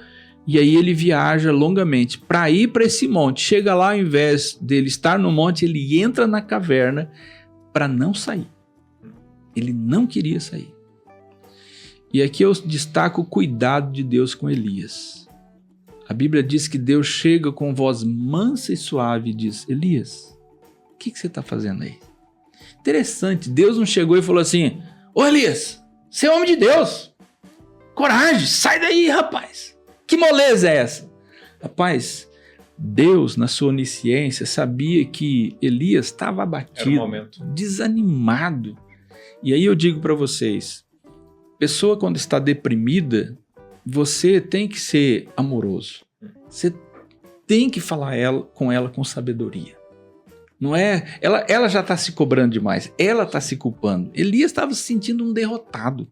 e aí ele viaja longamente para ir para esse monte. Chega lá, ao invés dele estar no monte, ele entra na caverna para não sair. Ele não queria sair. E aqui eu destaco o cuidado de Deus com Elias. A Bíblia diz que Deus chega com voz mansa e suave e diz: Elias, o que você está fazendo aí? Interessante, Deus não chegou e falou assim: ô Elias, você é homem de Deus, coragem, sai daí, rapaz. Que moleza é essa? Rapaz, Deus, na sua onisciência, sabia que Elias estava abatido, desanimado. E aí eu digo para vocês, pessoa quando está deprimida, você tem que ser amoroso. Você tem que falar com ela com sabedoria. Não é? Ela já está se cobrando demais. Ela está se culpando. Elias estava se sentindo um derrotado.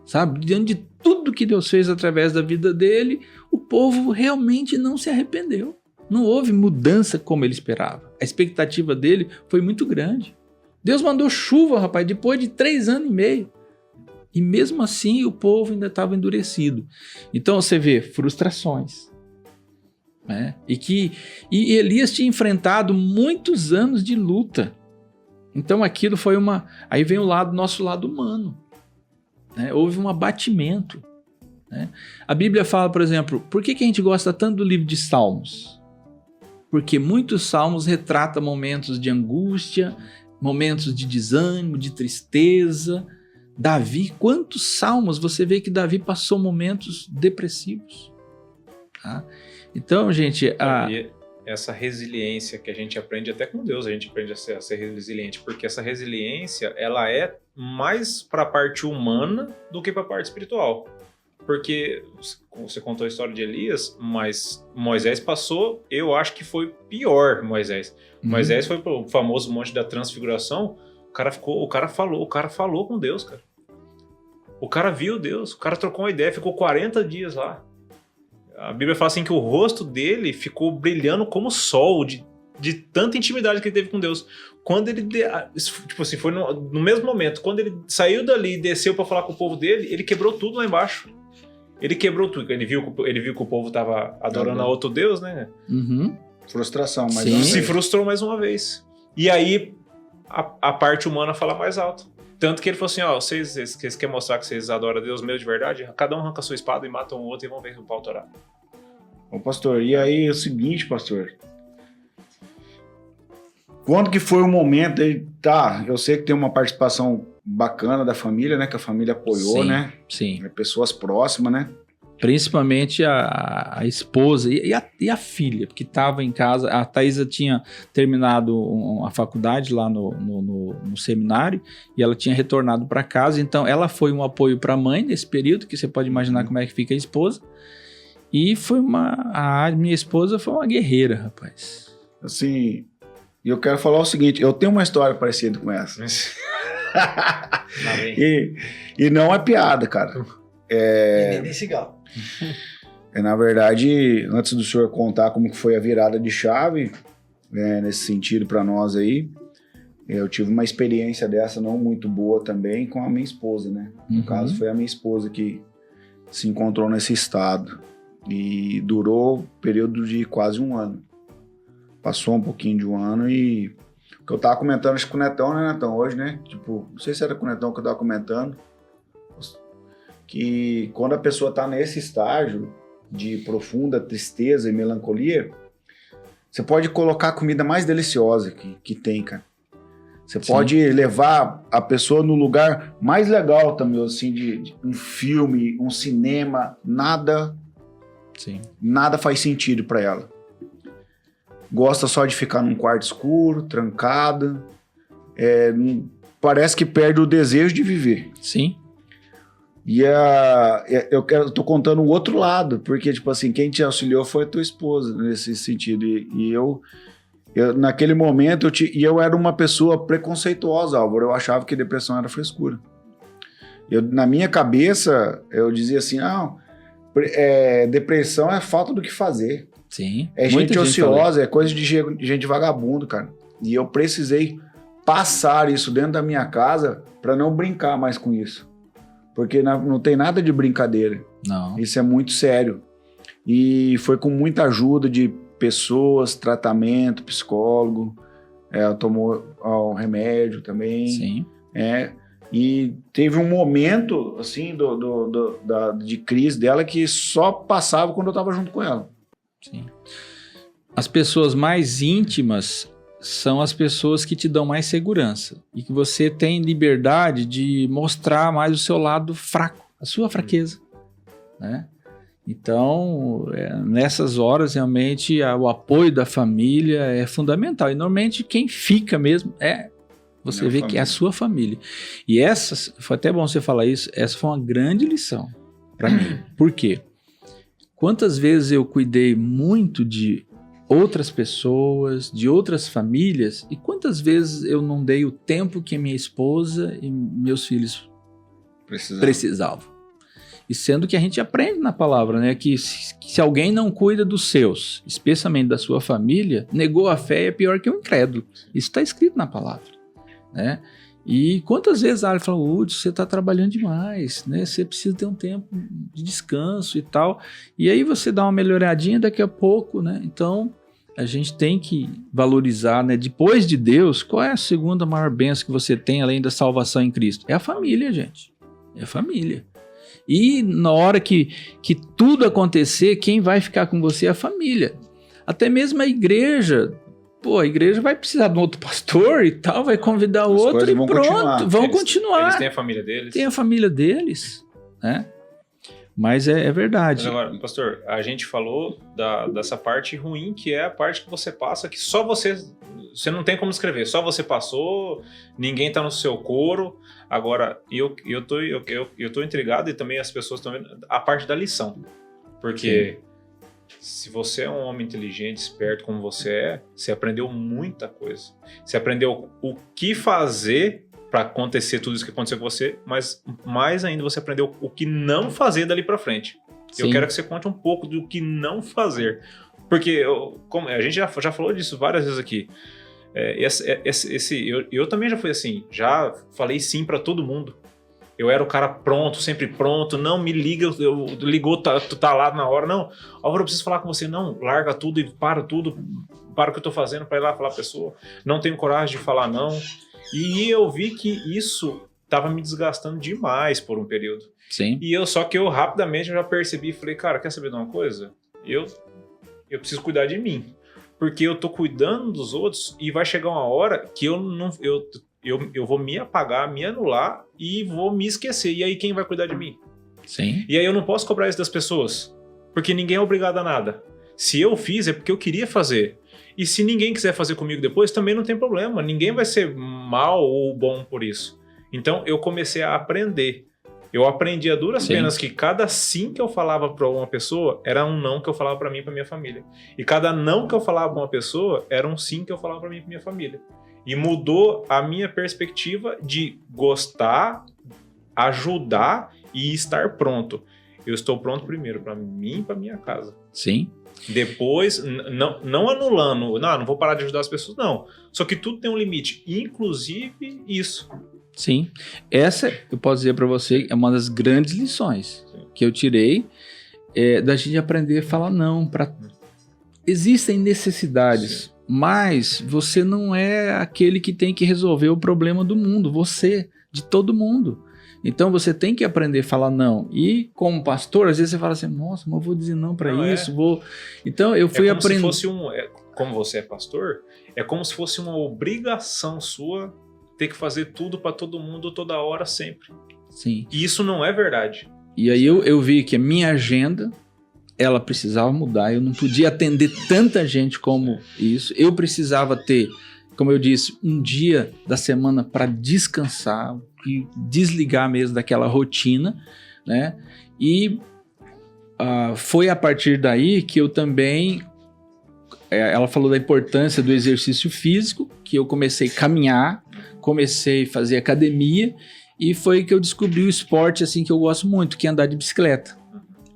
Sabe? Diante de tudo que Deus fez através da vida dele, o povo realmente não se arrependeu. Não houve mudança como ele esperava. A expectativa dele foi muito grande. Deus mandou chuva, rapaz, depois de 3 anos e meio. E mesmo assim o povo ainda estava endurecido. Então você vê frustrações. Né? E Elias tinha enfrentado muitos anos de luta. Então aquilo foi uma... Aí vem nosso lado humano. Né? Houve um abatimento. Né? A Bíblia fala, por exemplo, por que a gente gosta tanto do livro de Salmos? Porque muitos salmos retratam momentos de angústia, momentos de desânimo, de tristeza. Davi, quantos salmos você vê que Davi passou momentos depressivos? Tá? Então, gente... Essa resiliência que a gente aprende até com Deus, a gente aprende a ser resiliente, porque essa resiliência, ela é mais para a parte humana do que para a parte espiritual. Porque você contou a história de Elias, mas Moisés passou, eu acho que foi pior, Moisés. Moisés foi pro famoso monte da transfiguração, o cara falou com Deus, cara. O cara viu Deus, o cara trocou uma ideia, ficou 40 dias lá. A Bíblia fala assim que o rosto dele ficou brilhando como o sol, de tanta intimidade que ele teve com Deus. Quando ele, tipo assim, foi no mesmo momento, quando ele saiu dali e desceu para falar com o povo dele, ele quebrou tudo lá embaixo. Ele quebrou tudo. Ele viu que o povo estava adorando a outro Deus, né? Uhum. Frustração, mas se frustrou mais uma vez. E aí a parte humana fala mais alto. Tanto que ele falou assim, ó, vocês querem mostrar que vocês adoram a Deus mesmo de verdade? Cada um arranca a sua espada e mata um outro e vão ver o pau torar. Ô pastor, e aí é o seguinte, pastor. Quando que foi o momento aí, tá, eu sei que tem uma participação bacana da família, né, que a família apoiou, sim, né? Sim. Pessoas próximas, né? Principalmente a esposa e a filha, porque estava em casa. A Thaisa tinha terminado a faculdade lá no seminário e ela tinha retornado para casa. Então, ela foi um apoio para a mãe nesse período, que você pode imaginar como é que fica a esposa. E a minha esposa foi uma guerreira, rapaz. Assim, eu quero falar o seguinte, eu tenho uma história parecida com essa. e não é piada, cara. Nem cigarro. Na verdade, antes do senhor contar como que foi a virada de chave, nesse sentido para nós aí, Eu tive uma experiência dessa não muito boa também com a minha esposa, né? No caso, foi a minha esposa que se encontrou nesse estado. E durou um período de quase 1 ano. Passou um pouquinho de 1 ano e... O que eu tava comentando acho que com o Netão, né, Netão? Hoje, né? Tipo, não sei se era com o Netão que eu tava comentando. Que quando a pessoa tá nesse estágio de profunda tristeza e melancolia, você pode colocar a comida mais deliciosa que tem, cara. Você pode levar a pessoa no lugar mais legal também, assim, de um filme, um cinema, nada faz sentido para ela. Gosta só de ficar num quarto escuro, trancada, parece que perde o desejo de viver. Sim. E eu tô contando o outro lado, porque, tipo assim, quem te auxiliou foi a tua esposa, nesse sentido. E eu naquele momento, eu era uma pessoa preconceituosa, Álvaro. Eu achava que depressão era frescura. Na minha cabeça, eu dizia assim, depressão é falta do que fazer. Sim. É gente ociosa, é coisa de gente vagabundo, cara. E eu precisei passar isso dentro da minha casa para não brincar mais com isso. Porque não tem nada de brincadeira. Não. Isso é muito sério. E foi com muita ajuda de pessoas, tratamento, psicólogo, tomou o remédio também. Sim. E teve um momento, assim, de crise dela que só passava quando eu estava junto com ela. Sim. As pessoas mais íntimas são as pessoas que te dão mais segurança e que você tem liberdade de mostrar mais o seu lado fraco, a sua fraqueza, né? Então, nessas horas, realmente, o apoio da família é fundamental. E, normalmente, quem fica mesmo você vê que é a sua família. E foi até bom você falar isso, essa foi uma grande lição para mim. Por quê? Quantas vezes eu cuidei muito de outras pessoas, de outras famílias, e quantas vezes eu não dei o tempo que minha esposa e meus filhos precisavam. E sendo que a gente aprende na palavra, né, que se alguém não cuida dos seus, especialmente da sua família, negou a fé é pior que um incrédulo. Isso está escrito na palavra, né? E quantas vezes a Ari falou, Hudson, você está trabalhando demais, né? Você precisa ter um tempo de descanso e tal. E aí você dá uma melhoradinha daqui a pouco, né? Então, a gente tem que valorizar, né? Depois de Deus, qual é a segunda maior bênção que você tem, além da salvação em Cristo? É a família, gente. É a família. E na hora que tudo acontecer, quem vai ficar com você é a família. Até mesmo a igreja... Pô, a igreja vai precisar de um outro pastor e tal, vai convidar outro e pronto, vão continuar. Eles têm a família deles. Tem a família deles, né? Mas é verdade. Mas agora, pastor, a gente falou dessa parte ruim, que é a parte que você passa, que só você não tem como escrever, só você passou, ninguém tá no seu coro. Agora, eu tô intrigado, e também as pessoas estão vendo a parte da lição. Porque... Sim. Se você é um homem inteligente, esperto como você aprendeu muita coisa. Você aprendeu o que fazer para acontecer tudo isso que aconteceu com você, mas mais ainda você aprendeu o que não fazer dali para frente. Sim. Eu quero que você conte um pouco do que não fazer. Porque como a gente já falou disso várias vezes aqui. Eu também já fui assim, já falei sim para todo mundo. Eu era o cara pronto, sempre pronto, não me liga, ligou, tu tá lá na hora, não, Álvaro, eu preciso falar com você, não, larga tudo e para o que eu tô fazendo para ir lá falar a pessoa, não tenho coragem de falar não, e eu vi que isso tava me desgastando demais por um período. Sim. Só que eu rapidamente já percebi e falei, cara, quer saber de uma coisa? Eu preciso cuidar de mim, porque eu tô cuidando dos outros e vai chegar uma hora que eu vou me apagar, me anular e vou me esquecer. E aí quem vai cuidar de mim? Sim. E aí eu não posso cobrar isso das pessoas, porque ninguém é obrigado a nada. Se eu fiz, é porque eu queria fazer. E se ninguém quiser fazer comigo depois, também não tem problema. Ninguém vai ser mal ou bom por isso. Então eu comecei a aprender. Eu aprendi a duras penas que cada sim que eu falava para uma pessoa era um não que eu falava para mim e para minha família. E cada não que eu falava para uma pessoa era um sim que eu falava para mim e para minha família. E mudou a minha perspectiva de gostar, ajudar e estar pronto. Eu estou pronto primeiro para mim e para minha casa. Sim. Depois, não anulando, não vou parar de ajudar as pessoas, não. Só que tudo tem um limite, inclusive isso. Sim, essa eu posso dizer para você é uma das grandes lições que eu tirei da gente aprender a falar não. Existem necessidades, mas você não é aquele que tem que resolver o problema do mundo, de todo mundo. Então você tem que aprender a falar não. E como pastor, às vezes você fala assim, nossa, mas eu vou dizer não para isso, vou... Então eu fui aprendendo... Como você é pastor, é como se fosse uma obrigação sua ter que fazer tudo para todo mundo, toda hora, sempre. Sim. E isso não é verdade. E aí eu vi que a minha agenda, ela precisava mudar. Eu não podia atender tanta gente como isso. Eu precisava ter, como eu disse, um dia da semana para descansar e desligar mesmo daquela rotina, né? E foi a partir daí que eu também... ela falou da importância do exercício físico, que eu comecei a caminhar, comecei a fazer academia, e foi que eu descobri o esporte assim que eu gosto muito, que é andar de bicicleta.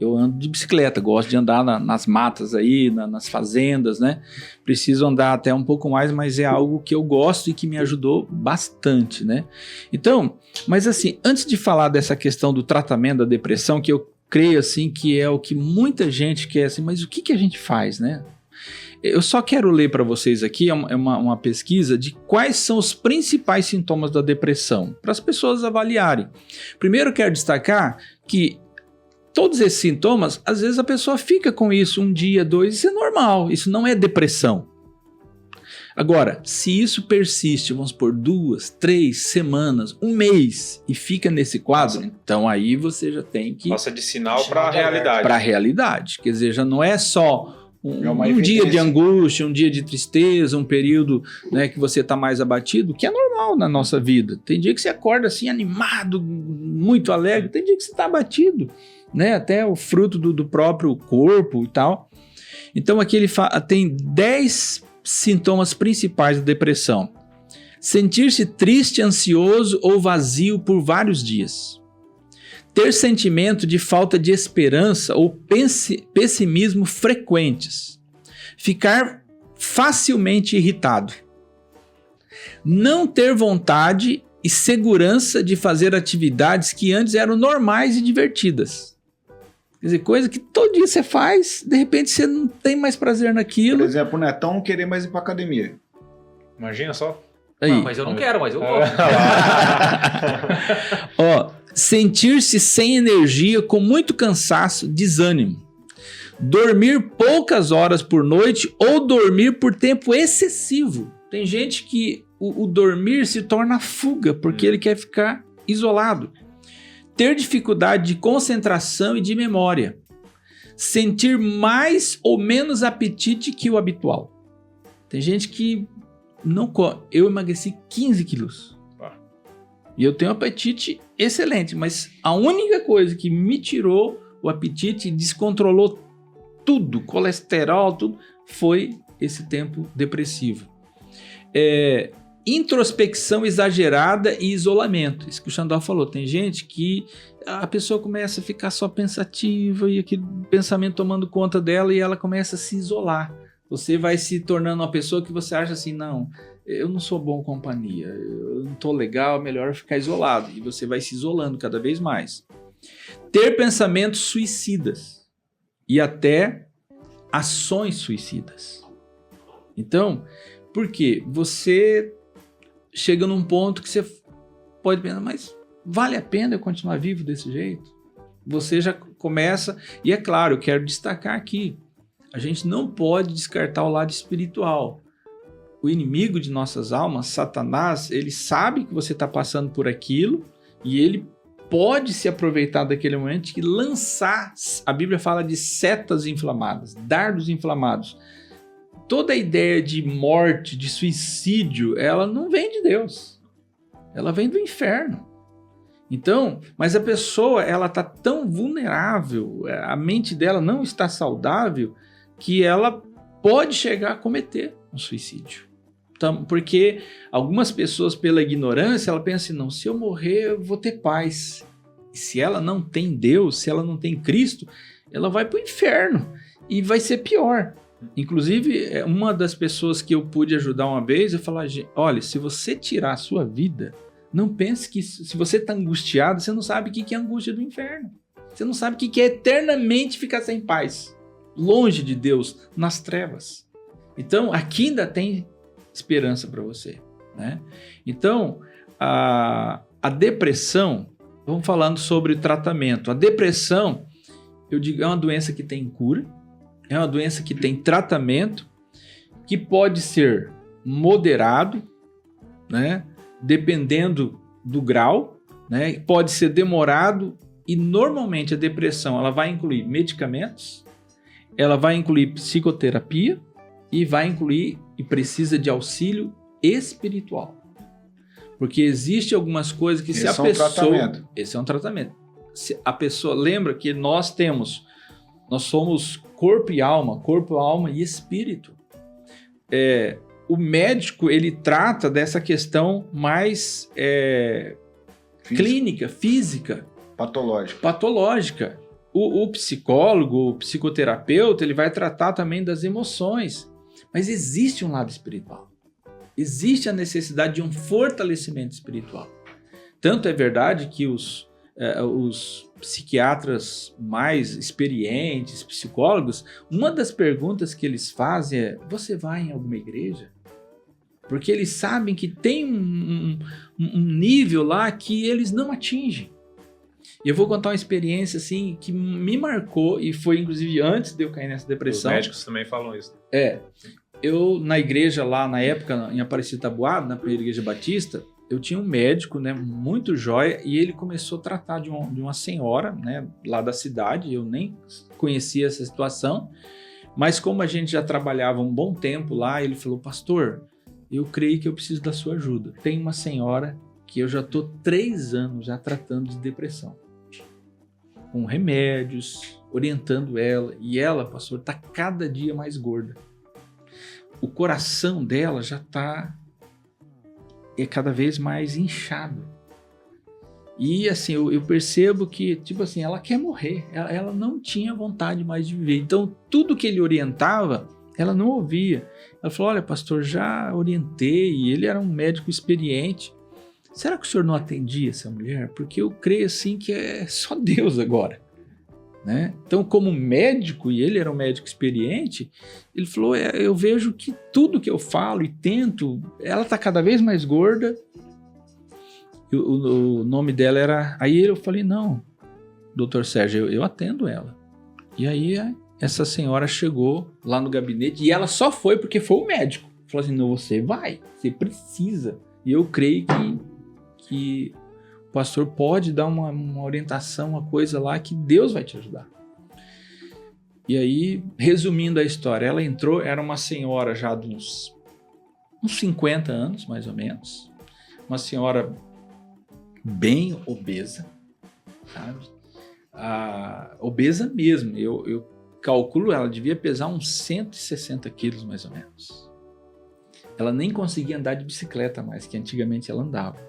Eu ando de bicicleta, gosto de andar nas matas aí, nas fazendas, né? Preciso andar até um pouco mais, mas é algo que eu gosto e que me ajudou bastante, né? Então, mas assim, antes de falar dessa questão do tratamento da depressão, que eu creio assim que é o que muita gente quer, assim, mas o que a gente faz, né? Eu só quero ler para vocês aqui uma pesquisa de quais são os principais sintomas da depressão, para as pessoas avaliarem. Primeiro, quero destacar que todos esses sintomas, às vezes a pessoa fica com isso um dia, 2, isso é normal, isso não é depressão. Agora, se isso persiste, vamos por 2, 3 semanas, um mês, e fica nesse quadro, então aí você já tem que... Passa de sinal para a realidade. Para a realidade, quer dizer, já não é só... Um dia de angústia, um dia de tristeza, um período, né, que você está mais abatido, que é normal na nossa vida. Tem dia que você acorda assim animado, muito alegre, tem dia que você está abatido, né, até o fruto do próprio corpo e tal. Então aqui ele tem 10 sintomas principais da depressão. Sentir-se triste, ansioso ou vazio por vários dias. Ter sentimento de falta de esperança ou pessimismo frequentes. Ficar facilmente irritado. Não ter vontade e segurança de fazer atividades que antes eram normais e divertidas. Quer dizer, coisa que todo dia você faz, de repente você não tem mais prazer naquilo. Por exemplo, o Netão não querer mais ir pra academia. Imagina só. Aí. Não, mas eu não quero, mas eu gosto. Ó, sentir-se sem energia, com muito cansaço, desânimo. Dormir poucas horas por noite ou dormir por tempo excessivo. Tem gente que o dormir se torna fuga, porque ele quer ficar isolado. Ter dificuldade de concentração e de memória. Sentir mais ou menos apetite que o habitual. Tem gente que não come. Eu emagreci 15 quilos. E eu tenho um apetite excelente, mas a única coisa que me tirou o apetite e descontrolou tudo, colesterol, tudo, foi esse tempo depressivo. Introspecção exagerada e isolamento. Isso que o Xandó falou. Tem gente que a pessoa começa a ficar só pensativa e aquele pensamento tomando conta dela e ela começa a se isolar. Você vai se tornando uma pessoa que você acha assim, não, eu não sou bom companhia, eu não tô legal, é melhor ficar isolado. E você vai se isolando cada vez mais. Ter pensamentos suicidas e até ações suicidas. Então, por quê? Você chega num ponto que você pode pensar, mas vale a pena eu continuar vivo desse jeito? Você já começa, e é claro, eu quero destacar aqui, a gente não pode descartar o lado espiritual. O inimigo de nossas almas, Satanás, ele sabe que você está passando por aquilo e ele pode se aproveitar daquele momento e lançar, a Bíblia fala de setas inflamadas, dardos inflamados. Toda a ideia de morte, de suicídio, ela não vem de Deus. Ela vem do inferno. Então, mas a pessoa, ela está tão vulnerável, a mente dela não está saudável, que ela pode chegar a cometer um suicídio. Então, porque algumas pessoas, pela ignorância, ela pensa assim, não, se eu morrer, eu vou ter paz. E se ela não tem Deus, se ela não tem Cristo, ela vai para o inferno. e vai ser pior. Inclusive, uma das pessoas que eu pude ajudar uma vez, eu falei, olha, se você tirar a sua vida, não pense que se você está angustiado, você não sabe o que é a angústia do inferno. Você não sabe o que é eternamente ficar sem paz, longe de Deus, nas trevas. Então, aqui ainda tem esperança para você, né? Então, a depressão, vamos falando sobre tratamento. A depressão, eu digo, é uma doença que tem cura, é uma doença que tem tratamento, que pode ser moderado, né? Dependendo do grau, né? Pode ser demorado, e normalmente a depressão ela vai incluir medicamentos, ela vai incluir psicoterapia e vai incluir e precisa de auxílio espiritual. Porque existe algumas coisas que se a pessoa... Esse é um tratamento. Se a pessoa lembra que nós somos corpo e alma e espírito. O médico, ele trata dessa questão mais clínica, física. Patológica. O psicólogo, o psicoterapeuta, ele vai tratar também das emoções. Mas existe um lado espiritual. Existe a necessidade de um fortalecimento espiritual. Tanto é verdade que os psiquiatras mais experientes, psicólogos, uma das perguntas que eles fazem é: você vai em alguma igreja? Porque eles sabem que tem um nível lá que eles não atingem. E eu vou contar uma experiência assim que me marcou, e foi inclusive antes de eu cair nessa depressão. Os médicos também falam isso. Eu na igreja lá, na época, em Aparecida Taboada, na primeira igreja batista, eu tinha um médico, né, muito jóia, e ele começou a tratar de uma senhora, né, lá da cidade. Eu nem conhecia essa situação, mas como a gente já trabalhava um bom tempo lá, ele falou: pastor, eu creio que eu preciso da sua ajuda. Tem uma senhora que eu já estou 3 anos já tratando de depressão, com remédios, orientando ela, e ela, pastor, está cada dia mais gorda. O coração dela já está cada vez mais inchado. E assim, eu percebo que, tipo assim, ela quer morrer. Ela não tinha vontade mais de viver. Então, tudo que ele orientava, ela não ouvia. Ela falou: olha, pastor, já orientei. E ele era um médico experiente. Será que o senhor não atendia essa mulher? Porque eu creio assim que é só Deus agora, né? Então, como médico, e ele era um médico experiente, ele falou: eu vejo que tudo que eu falo e tento, ela está cada vez mais gorda. O nome dela era... Aí eu falei: não, doutor Sérgio, eu atendo ela. E aí essa senhora chegou lá no gabinete, e ela só foi porque foi o médico. Falou assim: não, você vai, você precisa. E eu creio que o pastor pode dar uma orientação, uma coisa lá que Deus vai te ajudar. E aí, resumindo a história, ela entrou, era uma senhora já de uns 50 anos, mais ou menos. Uma senhora bem obesa, sabe? Obesa mesmo. Eu calculo, ela devia pesar uns 160 quilos, mais ou menos. Ela nem conseguia andar de bicicleta mais, que antigamente ela andava.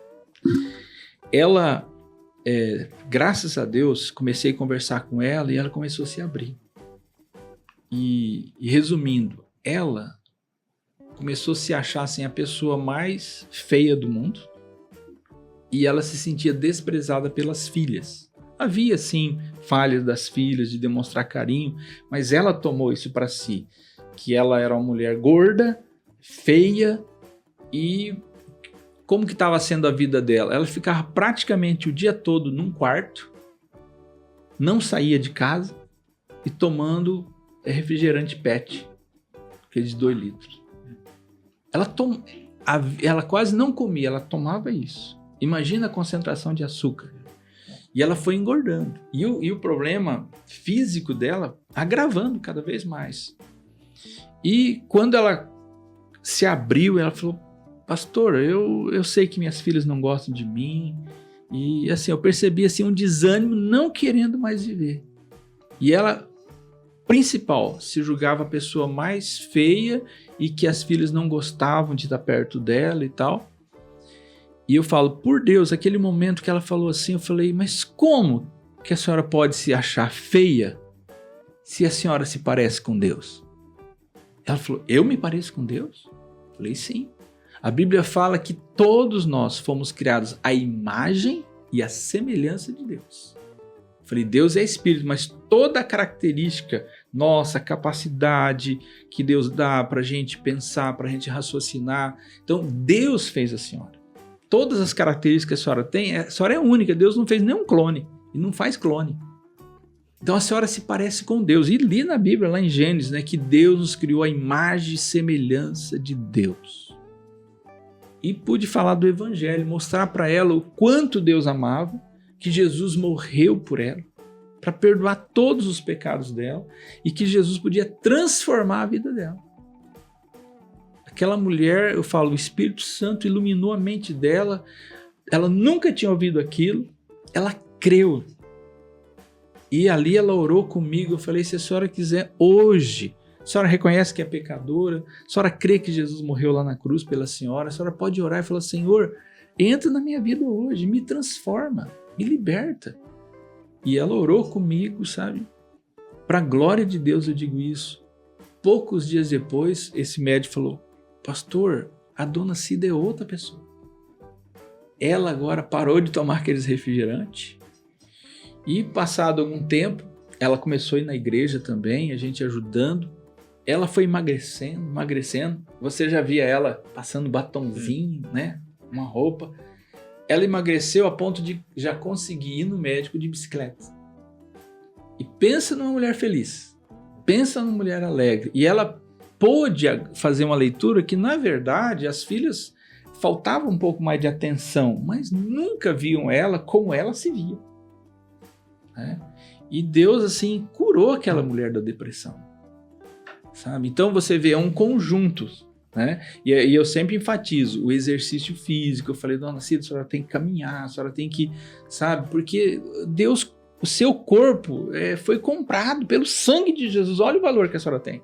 Ela, graças a Deus, comecei a conversar com ela e ela começou a se abrir. E resumindo, ela começou a se achar assim, a pessoa mais feia do mundo, e ela se sentia desprezada pelas filhas. Havia, sim, falhas das filhas de demonstrar carinho, mas ela tomou isso para si, que ela era uma mulher gorda, feia, e como que estava sendo a vida dela? Ela ficava praticamente o dia todo num quarto, não saía de casa e tomando refrigerante PET, aquele de 2 litros. Ela quase não comia, ela tomava isso. Imagina a concentração de açúcar. E ela foi engordando. E o problema físico dela agravando cada vez mais. E quando ela se abriu, ela falou: pastor, eu sei que minhas filhas não gostam de mim. E assim, eu percebi assim, um desânimo, não querendo mais viver. E ela, principal, se julgava a pessoa mais feia e que as filhas não gostavam de estar perto dela e tal. E eu falo, por Deus, aquele momento que ela falou assim, eu falei: mas como que a senhora pode se achar feia se a senhora se parece com Deus? Ela falou, eu me pareço com Deus? Eu falei, sim. A Bíblia fala que todos nós fomos criados à imagem e à semelhança de Deus. Eu falei, Deus é espírito, mas toda a característica, nossa capacidade que Deus dá para a gente pensar, para a gente raciocinar. Então, Deus fez a senhora. Todas as características que a senhora tem, a senhora é única. Deus não fez nenhum clone e não faz clone. Então, a senhora se parece com Deus. E li na Bíblia, lá em Gênesis, né, que Deus nos criou a imagem e semelhança de Deus. E pude falar do Evangelho, mostrar para ela o quanto Deus amava, que Jesus morreu por ela, para perdoar todos os pecados dela e que Jesus podia transformar a vida dela. Aquela mulher, eu falo, o Espírito Santo iluminou a mente dela, ela nunca tinha ouvido aquilo, ela creu. E ali ela orou comigo, eu falei, se a senhora quiser hoje, a senhora reconhece que é pecadora, a senhora crê que Jesus morreu lá na cruz pela senhora, a senhora pode orar e falar, Senhor, entra na minha vida hoje, me transforma, me liberta. E ela orou comigo, sabe? Para a glória de Deus eu digo isso. Poucos dias depois, esse médico falou, pastor, a dona Cida é outra pessoa. Ela agora parou de tomar aqueles refrigerantes e passado algum tempo, ela começou a ir na igreja também, a gente ajudando. Ela foi emagrecendo. Você já via ela passando batonzinho, né? Uma roupa. Ela emagreceu a ponto de já conseguir ir no médico de bicicleta. E pensa numa mulher feliz. Pensa numa mulher alegre. E ela pôde fazer uma leitura que, na verdade, as filhas faltava um pouco mais de atenção, mas nunca viam ela como ela se via. Né? E Deus, assim, curou aquela mulher da depressão. Sabe? Então você vê, é um conjunto, né? E eu sempre enfatizo o exercício físico. Eu falei, dona Cida, a senhora tem que caminhar, a senhora tem que, sabe? Porque Deus, o seu corpo foi comprado pelo sangue de Jesus. Olha o valor que a senhora tem.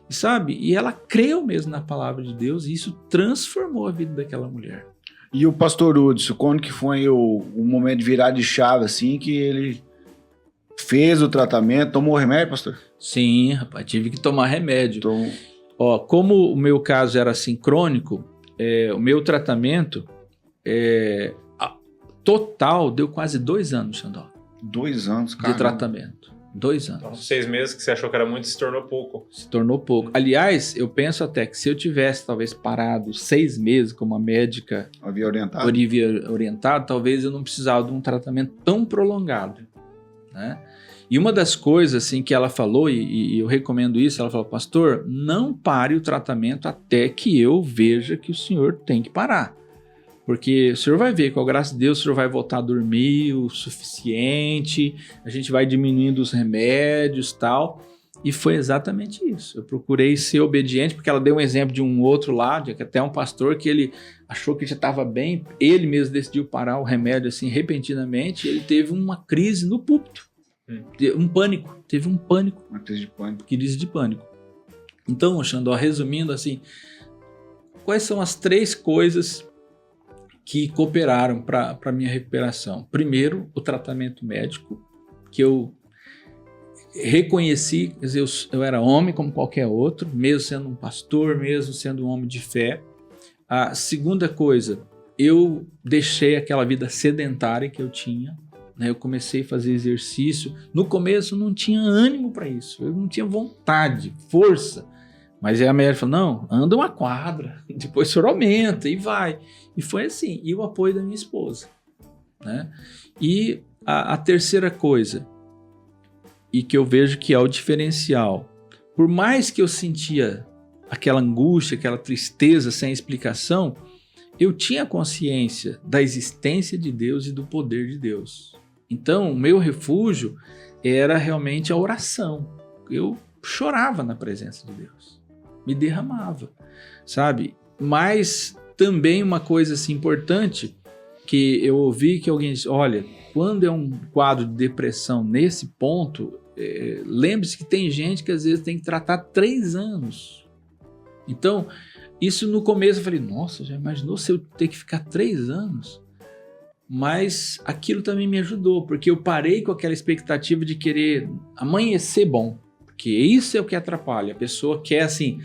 Sabe? E ela creu mesmo na palavra de Deus e isso transformou a vida daquela mulher. E o pastor Hudson, quando que foi o momento de virar de chave, assim, que ele fez o tratamento, tomou remédio, pastor? Sim, rapaz, tive que tomar remédio. Então... Ó, como o meu caso era assim, crônico, o meu tratamento total deu quase 2 anos, Xandó. 2 anos, cara. De tratamento. 2 anos. Então, 6 meses que você achou que era muito, se tornou pouco. Se tornou pouco. Aliás, eu penso até que se eu tivesse talvez parado 6 meses, como a médica havia orientado, talvez eu não precisava de um tratamento tão prolongado, né? E uma das coisas assim, que ela falou, e eu recomendo isso, ela falou, pastor, não pare o tratamento até que eu veja que o senhor tem que parar. Porque o senhor vai ver, com a graça de Deus, o senhor vai voltar a dormir o suficiente, a gente vai diminuindo os remédios e tal. E foi exatamente isso. Eu procurei ser obediente, porque ela deu um exemplo de um outro lá, de até um pastor que ele achou que já estava bem, ele mesmo decidiu parar o remédio assim repentinamente, e ele teve uma crise no púlpito. Teve um pânico. Uma crise de pânico. Crise de pânico. Então, Xandó, resumindo assim, quais são as 3 coisas que cooperaram para a minha recuperação? Primeiro, o tratamento médico, que eu reconheci, quer dizer, eu era homem como qualquer outro, mesmo sendo um pastor, mesmo sendo um homem de fé. A segunda coisa, eu deixei aquela vida sedentária que eu tinha. Eu comecei a fazer exercício. No começo eu não tinha ânimo para isso, eu não tinha vontade, força. Mas aí a mulher falou, não, anda uma quadra, depois o senhor aumenta e vai. E foi assim, e o apoio da minha esposa. Né? E a terceira coisa, e que eu vejo que é o diferencial, por mais que eu sentia aquela angústia, aquela tristeza sem explicação, eu tinha consciência da existência de Deus e do poder de Deus. Então, o meu refúgio era realmente a oração. Eu chorava na presença de Deus, me derramava, sabe? Mas também uma coisa assim, importante, que eu ouvi que alguém disse, olha, quando é um quadro de depressão nesse ponto, lembre-se que tem gente que às vezes tem que tratar 3 anos. Então, isso no começo eu falei, nossa, já imaginou se eu ter que ficar 3 anos? Mas aquilo também me ajudou, porque eu parei com aquela expectativa de querer amanhecer bom, porque isso é o que atrapalha. A pessoa quer assim,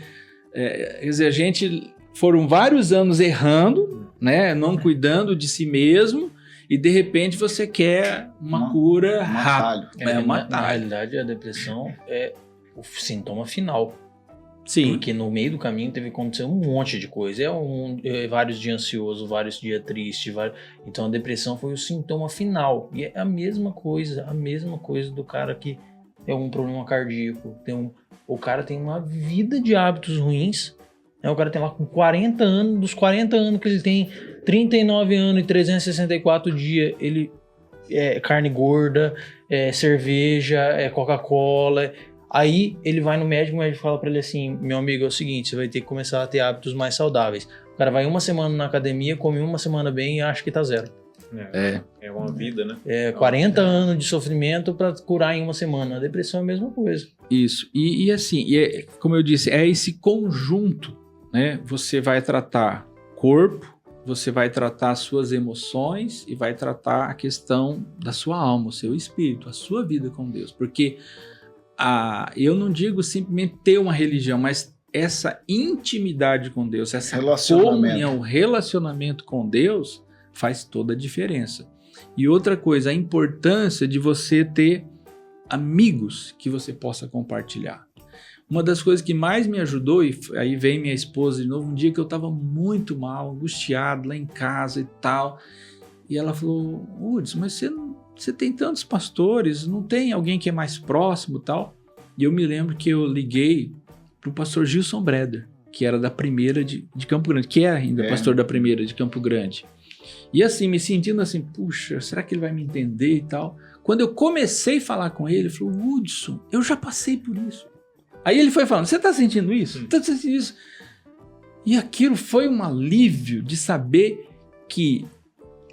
quer dizer, a gente foram vários anos errando, né, não cuidando de si mesmo, e de repente você quer uma cura rápida. Na realidade, a depressão é o sintoma final. Sim. Porque no meio do caminho teve que acontecer um monte de coisa. Vários dias ansioso, vários dias triste. Então a depressão foi o sintoma final. E é a mesma coisa do cara que tem um problema cardíaco. O cara tem uma vida de hábitos ruins. Né? O cara tem lá com 40 anos, dos 40 anos que ele tem, 39 anos e 364 dias, ele é carne gorda, é cerveja, é Coca-Cola. Aí ele vai no médico, o médico fala pra ele assim: meu amigo, é o seguinte, você vai ter que começar a ter hábitos mais saudáveis. O cara vai uma semana na academia, come uma semana bem e acha que tá zero. É uma vida, né? 40 anos de sofrimento pra curar em uma semana. A depressão é a mesma coisa. Isso. E assim, como eu disse, é esse conjunto, né? Você vai tratar corpo, você vai tratar as suas emoções e vai tratar a questão da sua alma, o seu espírito, a sua vida com Deus. Porque eu não digo simplesmente ter uma religião, mas essa intimidade com Deus, essa comunhão, relacionamento com Deus faz toda a diferença. E outra coisa, a importância de você ter amigos que você possa compartilhar. Uma das coisas que mais me ajudou, e aí vem minha esposa de novo, um dia que eu estava muito mal, angustiado lá em casa e tal, e ela falou: Hudson, mas você tem tantos pastores, não tem alguém que é mais próximo e tal? E eu me lembro que eu liguei para o pastor Gilson Breder, que era da primeira de Campo Grande, que é ainda pastor da primeira de Campo Grande. E assim, me sentindo assim, puxa, será que ele vai me entender e tal? Quando eu comecei a falar com ele, ele falou: Hudson, eu já passei por isso. Aí ele foi falando: você está sentindo isso? Está sentindo isso? E aquilo foi um alívio de saber que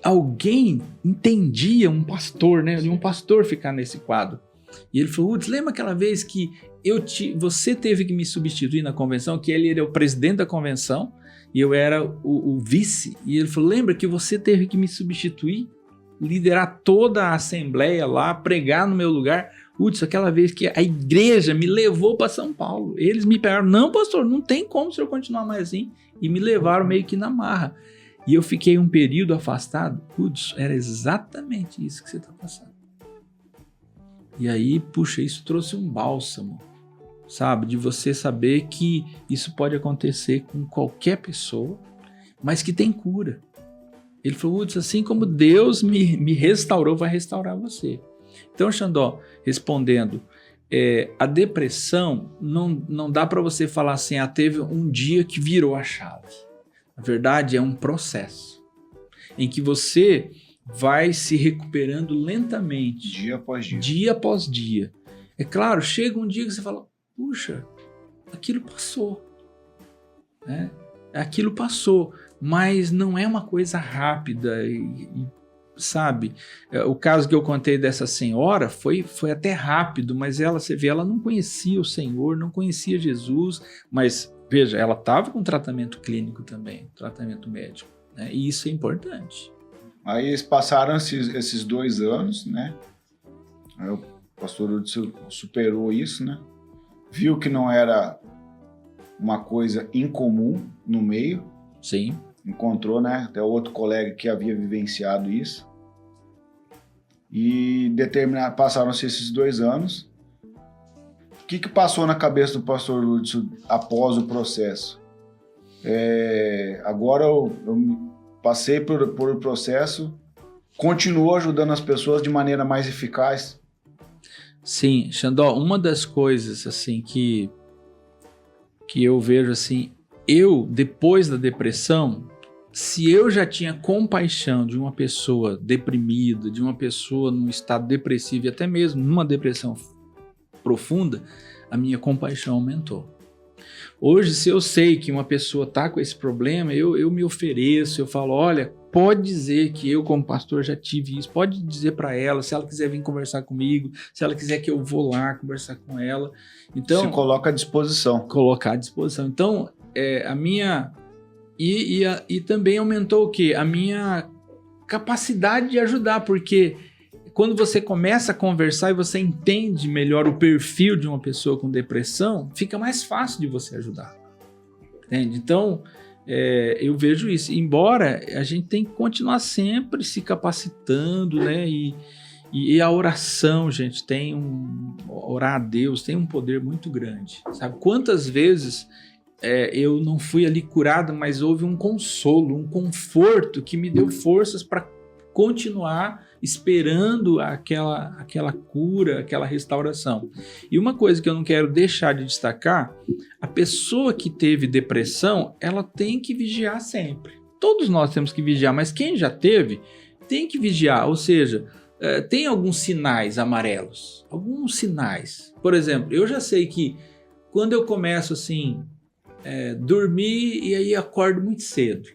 alguém entendia um pastor, né? De um pastor ficar nesse quadro. E ele falou: Hudson, lembra aquela vez que você teve que me substituir na convenção, que ele era o presidente da convenção e eu era o vice? E ele falou: lembra que você teve que me substituir, liderar toda a assembleia lá, pregar no meu lugar? Hudson, aquela vez que a igreja me levou para São Paulo, eles me pegaram: não, pastor, não tem como o senhor continuar mais assim, e me levaram meio que na marra. E eu fiquei um período afastado. Hudson, era exatamente isso que você está passando. E aí, puxa, isso trouxe um bálsamo, sabe? De você saber que isso pode acontecer com qualquer pessoa, mas que tem cura. Ele falou: Hudson, assim como Deus me restaurou, vai restaurar você. Então, Xandó, respondendo, a depressão não dá para você falar assim: teve um dia que virou a chave. Na verdade, é um processo em que você vai se recuperando lentamente. Dia após dia. Dia após dia. É claro, chega um dia que você fala: puxa, aquilo passou. Né? Aquilo passou, mas não é uma coisa rápida sabe? O caso que eu contei dessa senhora foi até rápido, mas você vê, ela não conhecia o Senhor, não conhecia Jesus, mas veja, ela estava com tratamento clínico também, tratamento médico, né? E isso é importante. Aí eles passaram esses 2 anos, né? Aí o pastor Hudson superou isso, né? Viu que não era uma coisa incomum no meio. Sim. Encontrou, né? Até outro colega que havia vivenciado isso. E passaram-se esses 2 anos. O que passou na cabeça do pastor Hudson após o processo? Agora eu passei por o processo, continuou ajudando as pessoas de maneira mais eficaz? Sim, Xandó, uma das coisas assim que eu vejo assim, depois da depressão, se eu já tinha compaixão de uma pessoa deprimida, de uma pessoa num estado depressivo e até mesmo numa depressão profunda, a minha compaixão aumentou. Hoje, se eu sei que uma pessoa está com esse problema, eu me ofereço, eu falo: olha, pode dizer que eu como pastor já tive isso, pode dizer para ela, se ela quiser vir conversar comigo, se ela quiser que eu vou lá conversar com ela. Então, se coloca à disposição. Colocar à disposição. Então, a minha... E também aumentou o quê? A minha capacidade de ajudar, porque quando você começa a conversar e você entende melhor o perfil de uma pessoa com depressão, fica mais fácil de você ajudar. Entende? Então, eu vejo isso. Embora a gente tem que continuar sempre se capacitando, né? E a oração, gente, orar a Deus tem um poder muito grande. Sabe? Quantas vezes eu não fui ali curado, mas houve um consolo, um conforto que me deu forças para continuar esperando aquela cura, aquela restauração. E uma coisa que eu não quero deixar de destacar, a pessoa que teve depressão, ela tem que vigiar sempre. Todos nós temos que vigiar, mas quem já teve, tem que vigiar. Ou seja, tem alguns sinais amarelos, alguns sinais. Por exemplo, eu já sei que quando eu começo assim, dormir e aí acordo muito cedo,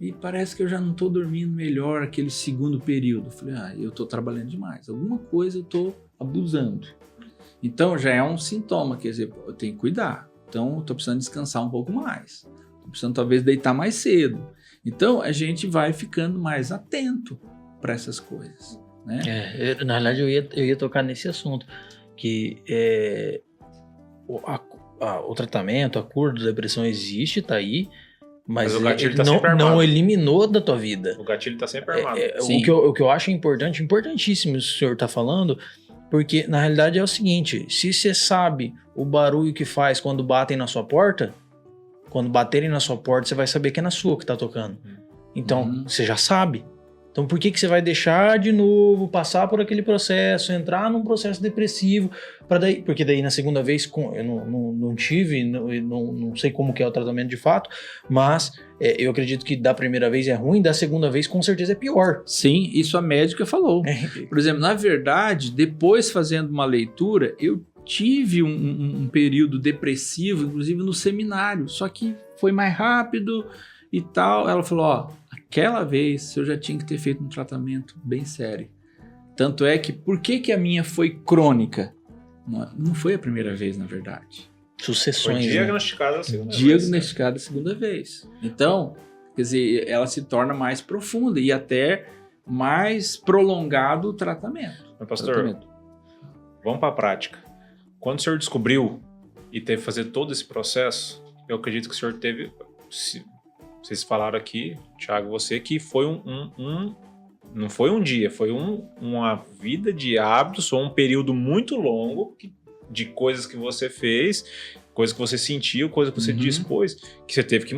e parece que eu já não estou dormindo melhor aquele segundo período. Eu falei, eu estou trabalhando demais. Alguma coisa eu estou abusando. Então já é um sintoma, quer dizer, eu tenho que cuidar. Então eu estou precisando descansar um pouco mais. Estou precisando talvez deitar mais cedo. Então a gente vai ficando mais atento para essas coisas, né? Na verdade eu ia tocar nesse assunto, que o tratamento, a cura da depressão existe, tá aí, mas o gatilho ele tá sempre armado. não eliminou da tua vida. O gatilho tá sempre armado. O que eu acho importantíssimo isso que o senhor tá falando, porque na realidade é o seguinte, se você sabe o barulho que faz quando batem na sua porta, quando baterem na sua porta, você vai saber que é na sua que tá tocando. Então, você já sabe. Então, por que você vai deixar de novo, passar por aquele processo, entrar num processo depressivo, porque daí na segunda vez, eu não tive, não sei como que é o tratamento de fato, mas eu acredito que da primeira vez é ruim, da segunda vez com certeza é pior. Sim, isso a médica falou. Por exemplo, na verdade, depois fazendo uma leitura, eu tive um período depressivo, inclusive no seminário, só que foi mais rápido e tal. Ela falou, aquela vez eu já tinha que ter feito um tratamento bem sério. Tanto é que, por que a minha foi crônica? Não foi a primeira vez, na verdade. Sucessões. Foi diagnosticada a segunda vez. Diagnosticada a segunda vez. Então, quer dizer, ela se torna mais profunda e até mais prolongado o tratamento. Mas, pastor, vamos para a prática. Quando o senhor descobriu e teve que fazer todo esse processo, eu acredito que o senhor teve... Vocês falaram aqui, Thiago, você, que foi não foi um dia, foi uma vida de hábitos, ou um período muito longo de coisas que você fez, coisas que você sentiu, coisas que você dispôs, que você teve que...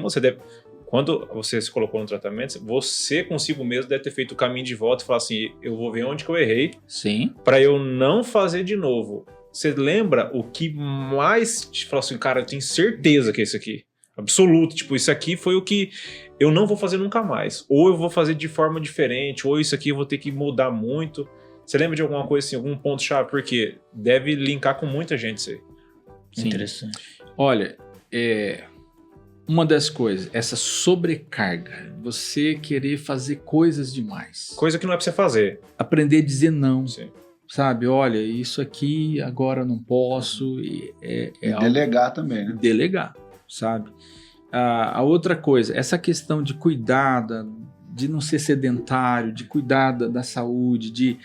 Quando você se colocou no tratamento, você consigo mesmo deve ter feito o caminho de volta e falar assim, eu vou ver onde que eu errei, para eu não fazer de novo. Você lembra o que mais te falou assim, cara, eu tenho certeza que é isso aqui? Absoluto, tipo, isso aqui foi o que eu não vou fazer nunca mais, ou eu vou fazer de forma diferente, ou isso aqui eu vou ter que mudar muito. Você lembra de alguma coisa assim, algum ponto-chave? Porque deve linkar com muita gente isso aí. Sim. Interessante. Olha, uma das coisas, essa sobrecarga, você querer fazer coisas demais. Coisa que não é pra você fazer. Aprender a dizer não. Sim. Sabe, olha, isso aqui agora eu não posso. E delegar também, né? Delegar. Sabe? A outra coisa, essa questão de cuidar, de não ser sedentário, de cuidar da saúde,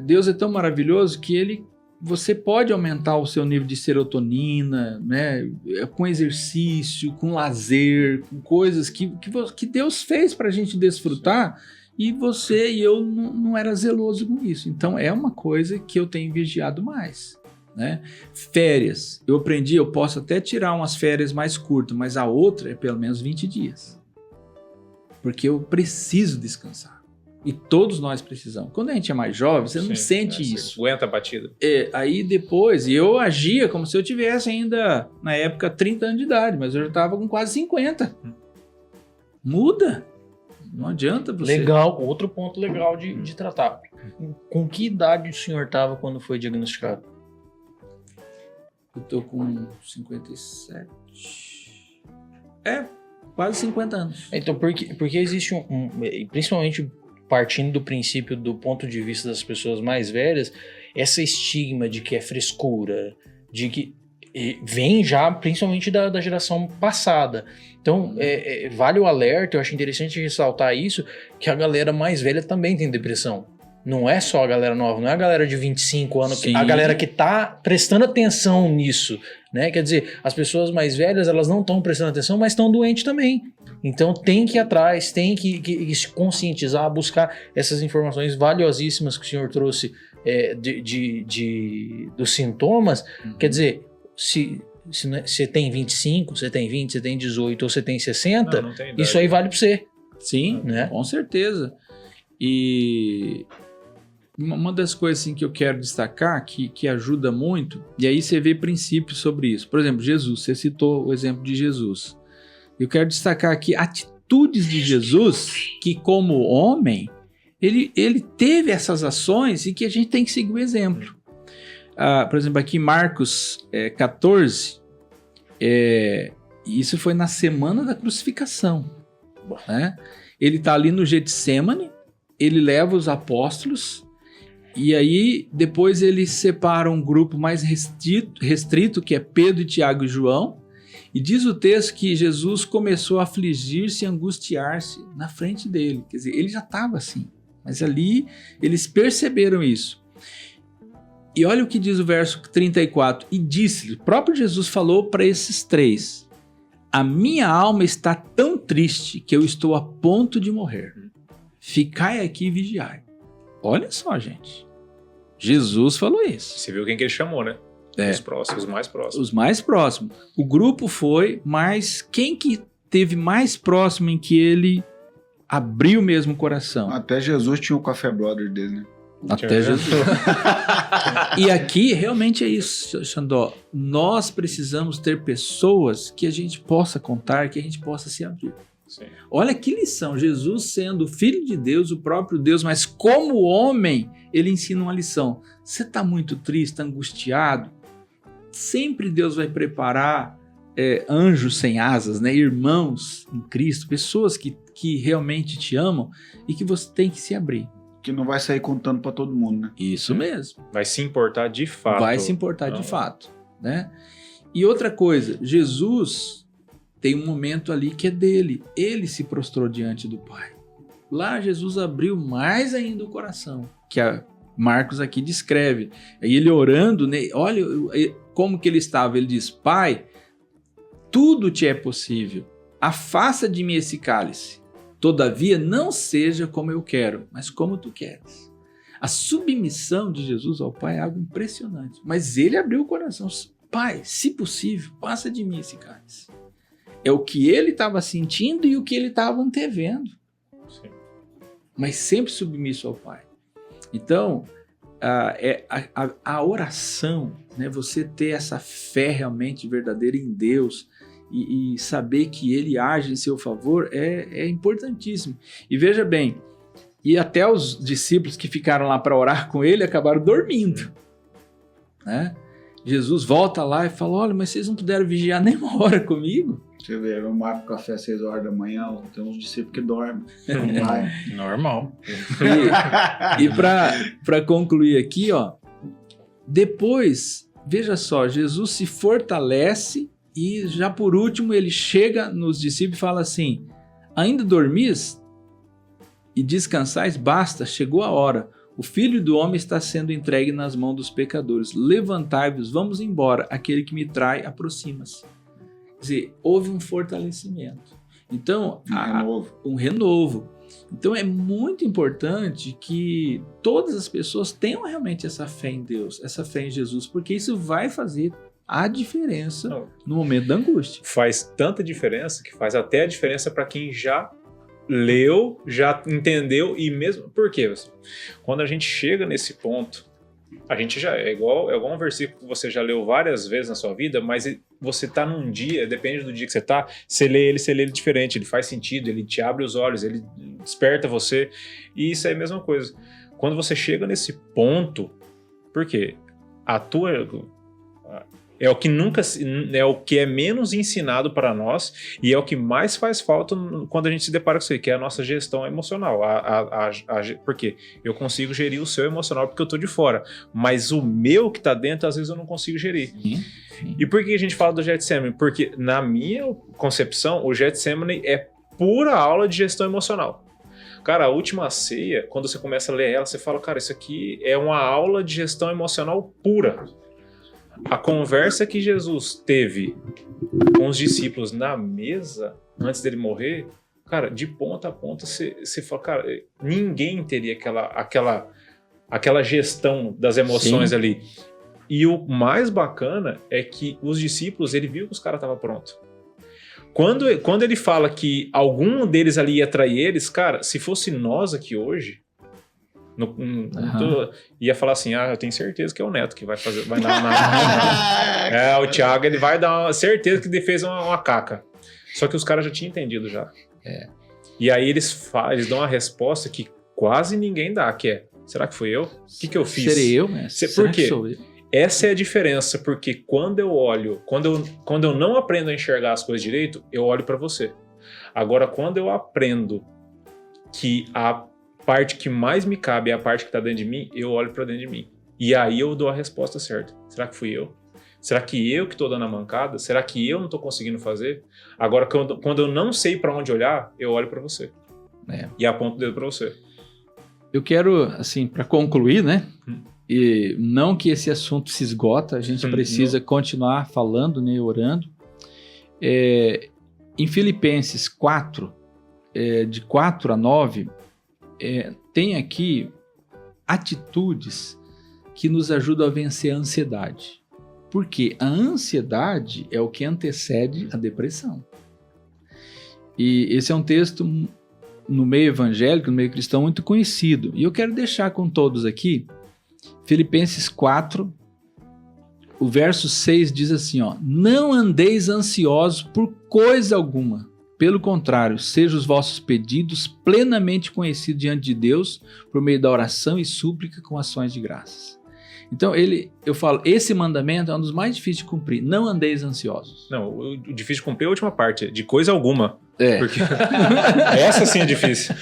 Deus é tão maravilhoso que você pode aumentar o seu nível de serotonina, né? Com exercício, com lazer, com coisas que Deus fez para a gente desfrutar, e você e eu não era zeloso com isso. Então é uma coisa que eu tenho vigiado mais. Né? Férias, eu aprendi, eu posso até tirar umas férias mais curtas, mas a outra é pelo menos 20 dias, porque eu preciso descansar, e todos nós precisamos. Quando a gente é mais jovem, você não sente isso, você aguenta a batida. Aí depois, eu agia como se eu tivesse ainda na época 30 anos de idade, mas eu já estava com quase 50. Muda, não adianta você. Legal, outro ponto legal de tratar. Com que idade o senhor estava quando foi diagnosticado? Eu tô com 57. Quase 50 anos. Então, porque existe principalmente partindo do princípio do ponto de vista das pessoas mais velhas, essa estigma de que é frescura, de que E vem já principalmente da geração passada. Então, vale o alerta, eu acho interessante ressaltar isso, que a galera mais velha também tem depressão. Não é só a galera nova, não é a galera de 25 anos, a galera que tá prestando atenção nisso, né? Quer dizer, as pessoas mais velhas, elas não estão prestando atenção, mas estão doentes também. Então tem que ir atrás, tem que se conscientizar, buscar essas informações valiosíssimas que o senhor trouxe dos sintomas. Quer dizer, se você tem 25, você tem 20, você tem 18 ou você tem 60, não tem idade. isso aí vale para você. Sim, né? Com certeza. E uma das coisas assim, que eu quero destacar, que ajuda muito, e aí você vê princípios sobre isso. Por exemplo, Jesus, você citou o exemplo de Jesus. Eu quero destacar aqui atitudes de Jesus, que como homem, ele teve essas ações e que a gente tem que seguir o exemplo. Por exemplo, aqui em Marcos 14, isso foi na semana da crucificação. Né? Ele está ali no Getsêmani, ele leva os apóstolos, e aí depois ele separa um grupo mais restrito, que é Pedro, Tiago e João, e diz o texto que Jesus começou a afligir-se e angustiar-se na frente dele. Quer dizer, ele já estava assim, mas ali eles perceberam isso. E olha o que diz o verso 34. E disse-lhe, o próprio Jesus falou para esses três: a minha alma está tão triste que eu estou a ponto de morrer. Ficai aqui e vigiai. Olha só, gente. Jesus falou isso. Você viu quem que ele chamou, né? Os próximos, os mais próximos. Os mais próximos. O grupo foi, mas quem que teve mais próximo em que ele abriu mesmo o coração? Até Jesus tinha o Café Brother dele, né? Até Jesus. E aqui realmente é isso, Xandó. Nós precisamos ter pessoas que a gente possa contar, que a gente possa se abrir. Sim. Olha que lição. Jesus sendo filho de Deus, o próprio Deus, mas como homem, ele ensina uma lição. Você está muito triste, angustiado? Sempre Deus vai preparar anjos sem asas, né? Irmãos em Cristo, pessoas que realmente te amam e que você tem que se abrir. Que não vai sair contando para todo mundo, né? Isso mesmo. Vai se importar de fato. Vai se importar de fato, né? E outra coisa, Jesus tem um momento ali que é dele. Ele se prostrou diante do Pai. Lá Jesus abriu mais ainda o coração, que Marcos aqui descreve. Aí ele orando, né? Olha como que ele estava. Ele diz: Pai, tudo te é possível. Afasta de mim esse cálice. Todavia, não seja como eu quero, mas como tu queres. A submissão de Jesus ao Pai é algo impressionante. Mas ele abriu o coração. Pai, se possível, passa de mim esse cálice. É o que ele estava sentindo e o que ele estava antevendo. Sim. Mas sempre submisso ao Pai. Então, a oração, né, você ter essa fé realmente verdadeira em Deus e saber que Ele age em seu favor é importantíssimo. E veja bem, e até os discípulos que ficaram lá para orar com Ele acabaram dormindo. Né? Jesus volta lá e fala: olha, mas vocês não puderam vigiar nem uma hora comigo? Você vê, eu marco café às 6 horas da manhã, tem uns discípulos que dormem. Normal. E para concluir aqui, ó, depois, veja só, Jesus se fortalece e já por último ele chega nos discípulos e fala assim: ainda dormis e descansais? Basta, chegou a hora. O Filho do Homem está sendo entregue nas mãos dos pecadores. Levantai-vos, vamos embora. Aquele que me trai, aproxima-se. Quer dizer, houve um fortalecimento. Então, um renovo. Então, é muito importante que todas as pessoas tenham realmente essa fé em Deus, essa fé em Jesus, porque isso vai fazer a diferença no momento da angústia. Faz tanta diferença que faz até a diferença para quem já leu, já entendeu e mesmo... Por quê? Quando a gente chega nesse ponto, a gente já... É igual um versículo que você já leu várias vezes na sua vida, mas você tá num dia, depende do dia que você lê ele diferente, ele faz sentido, ele te abre os olhos, ele desperta você, e isso é a mesma coisa. Quando você chega nesse ponto, por quê? É o que é o que é menos ensinado para nós e é o que mais faz falta quando a gente se depara com isso aí, que é a nossa gestão emocional. Porque eu consigo gerir o seu emocional porque eu tô de fora, mas o meu que tá dentro, às vezes eu não consigo gerir. Sim. E por que a gente fala do Getsemane? Porque, na minha concepção, o Getsemane é pura aula de gestão emocional. Cara, a última ceia, quando você começa a ler ela, você fala, cara, isso aqui é uma aula de gestão emocional pura. A conversa que Jesus teve com os discípulos na mesa, antes dele morrer, cara, de ponta a ponta, você fala, cara, ninguém teria aquela gestão das emoções Sim. ali. E o mais bacana é que os discípulos, ele viu que os caras estavam prontos. Quando ele fala que algum deles ali ia trair eles, cara, se fosse nós aqui hoje, ia falar assim, eu tenho certeza que é o Neto que vai dar o Thiago, ele vai dar certeza que ele fez uma caca. Só que os caras já tinham entendido já. E aí eles dão uma resposta que quase ninguém dá, que é, será que fui eu? O que eu fiz? Serei eu, mestre? Por quê? Essa é a diferença, porque quando eu não aprendo a enxergar as coisas direito, eu olho pra você. Agora, quando eu aprendo que a parte que mais me cabe é a parte que tá dentro de mim, eu olho pra dentro de mim. E aí eu dou a resposta certa. Será que fui eu? Será que eu que tô dando a mancada? Será que eu não tô conseguindo fazer? Agora, quando eu não sei pra onde olhar, eu olho pra você. E aponto o dedo pra você. Eu quero, assim, pra concluir, né? E não que esse assunto se esgota, a gente precisa continuar falando, né, orando. Em Filipenses 4, de 4 a 9, tem aqui atitudes que nos ajudam a vencer a ansiedade. Porque a ansiedade é o que antecede a depressão. E esse é um texto no meio evangélico, no meio cristão, muito conhecido. E eu quero deixar com todos aqui Filipenses 4, o verso 6 diz assim, não andeis ansiosos por coisa alguma, pelo contrário, sejam os vossos pedidos plenamente conhecidos diante de Deus por meio da oração e súplica com ações de graças. Então eu falo, esse mandamento é um dos mais difíceis de cumprir, não andeis ansiosos. Não, o difícil de cumprir é a última parte, de coisa alguma. Porque essa sim é difícil.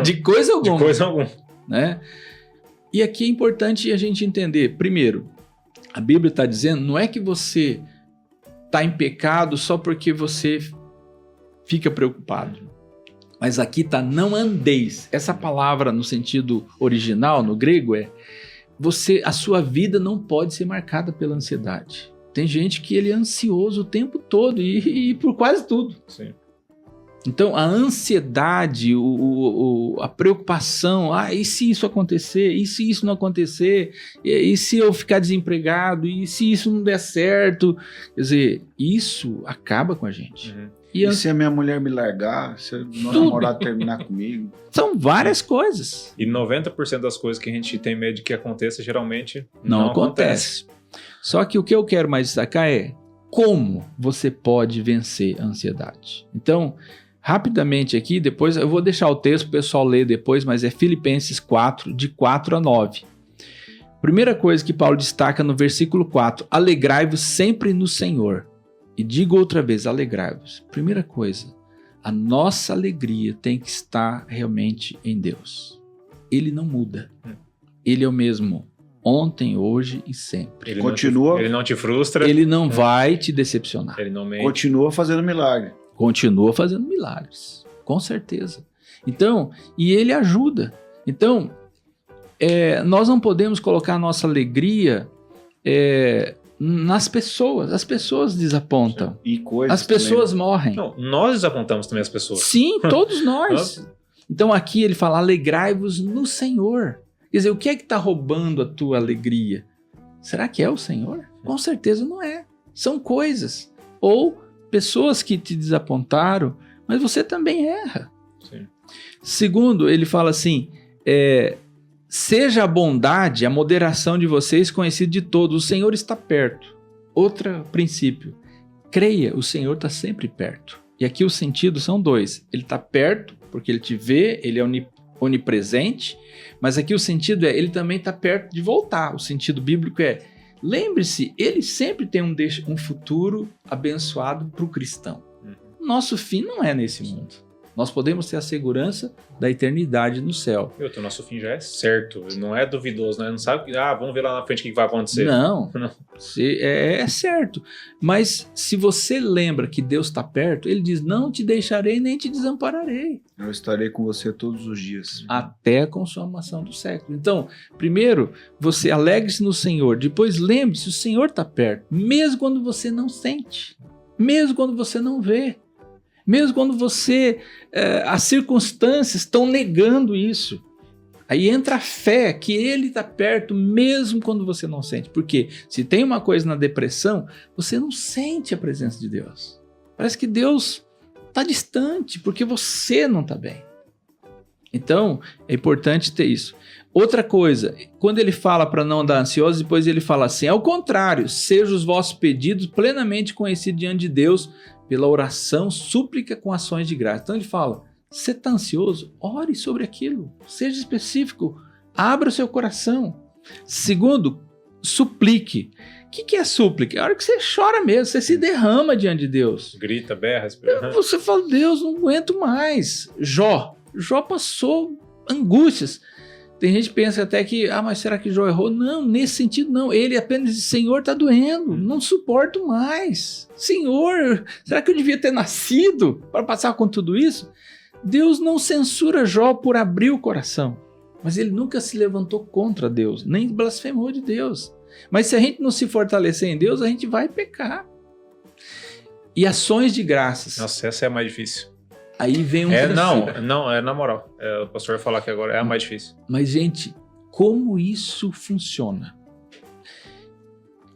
De coisa alguma. De coisa alguma. Né? E aqui é importante a gente entender, primeiro, a Bíblia está dizendo, não é que você está em pecado só porque você fica preocupado. Mas aqui está, não andeis. Essa palavra no sentido original, no grego, a sua vida não pode ser marcada pela ansiedade. Tem gente que ele é ansioso o tempo todo e por quase tudo. Sim. Então, a ansiedade, a preocupação, e se isso acontecer? E se isso não acontecer? E se eu ficar desempregado? E se isso não der certo? Quer dizer, isso acaba com a gente. E se a minha mulher me largar? Se o meu namorado terminar comigo? São várias coisas. E 90% das coisas que a gente tem medo de que aconteça, geralmente não acontece. Só que o que eu quero mais destacar é como você pode vencer a ansiedade. Então, rapidamente aqui, depois eu vou deixar o texto para o pessoal ler depois, mas é Filipenses 4, de 4 a 9. Primeira coisa que Paulo destaca no versículo 4, alegrai-vos sempre no Senhor. E digo outra vez, alegrai-vos. Primeira coisa, a nossa alegria tem que estar realmente em Deus. Ele não muda. Ele é o mesmo ontem, hoje e sempre. Ele continua. Ele não te frustra. Ele não vai te decepcionar. Ele não mente. Continua fazendo milagre. Continua fazendo milagres, com certeza. Então, e ele ajuda. Então, nós não podemos colocar a nossa alegria nas pessoas. As pessoas desapontam. E coisas as pessoas morrem. Não, nós desapontamos também as pessoas. Sim, todos nós. Então aqui ele fala, alegrai-vos no Senhor. Quer dizer, o que é que está roubando a tua alegria? Será que é o Senhor? Com certeza não é. São coisas. Ou pessoas que te desapontaram, mas você também erra. Sim. Segundo, ele fala assim, seja a bondade, a moderação de vocês conhecida de todos. O Senhor está perto. Outro princípio. Creia, o Senhor está sempre perto. E aqui os sentidos são dois. Ele está perto, porque ele te vê, ele é onipresente, mas aqui o sentido ele também está perto de voltar. O sentido bíblico lembre-se, ele sempre tem um futuro abençoado para o cristão. Nosso fim não é nesse mundo. Nós podemos ter a segurança da eternidade no céu. O nosso fim já é certo, não é duvidoso, né? Não sabe que, vamos ver lá na frente o que vai acontecer. Não, é certo. Mas se você lembra que Deus está perto, ele diz, não te deixarei nem te desampararei. Eu estarei com você todos os dias. Até a consumação do século. Então, primeiro, você alegre-se no Senhor. Depois, lembre-se, o Senhor está perto. Mesmo quando você não sente. Mesmo quando você não vê. Mesmo quando as circunstâncias estão negando isso. Aí entra a fé que ele está perto mesmo quando você não sente. Porque se tem uma coisa na depressão, você não sente a presença de Deus. Parece que Deus está distante porque você não está bem. Então, é importante ter isso. Outra coisa, quando ele fala para não andar ansioso, depois ele fala assim, ao contrário, sejam os vossos pedidos plenamente conhecidos diante de Deus pela oração, súplica com ações de graça. Então ele fala, você está ansioso? Ore sobre aquilo, seja específico, abra o seu coração. Segundo, suplique. O que é súplica? É a hora que você chora mesmo, você se derrama diante de Deus. Grita, berra. Você fala, Deus, não aguento mais. Jó passou angústias. Tem gente que pensa até que, mas será que Jó errou? Não, nesse sentido não. Ele apenas diz, Senhor, está doendo, não suporto mais. Senhor, será que eu devia ter nascido para passar com tudo isso? Deus não censura Jó por abrir o coração, mas ele nunca se levantou contra Deus, nem blasfemou de Deus. Mas se a gente não se fortalecer em Deus, a gente vai pecar. E ações de graças. Nossa, essa é a mais difícil. Aí vem um Não, é na moral. O pastor vai falar que agora é a mais difícil. Mas, gente, como isso funciona?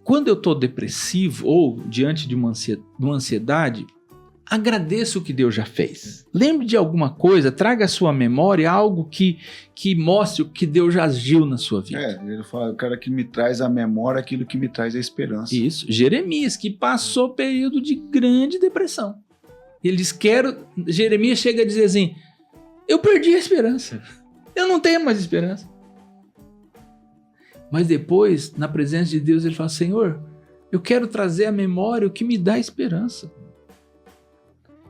Quando eu estou depressivo ou diante de uma ansiedade, agradeça o que Deus já fez. Lembre de alguma coisa, traga à sua memória algo que mostre o que Deus já agiu na sua vida. Ele fala, o cara que me traz à memória aquilo que me traz a esperança. Isso, Jeremias, que passou período de grande depressão. Ele diz, Jeremias chega a dizer assim, eu perdi a esperança, eu não tenho mais esperança. Mas depois, na presença de Deus, ele fala, Senhor, eu quero trazer à memória o que me dá esperança.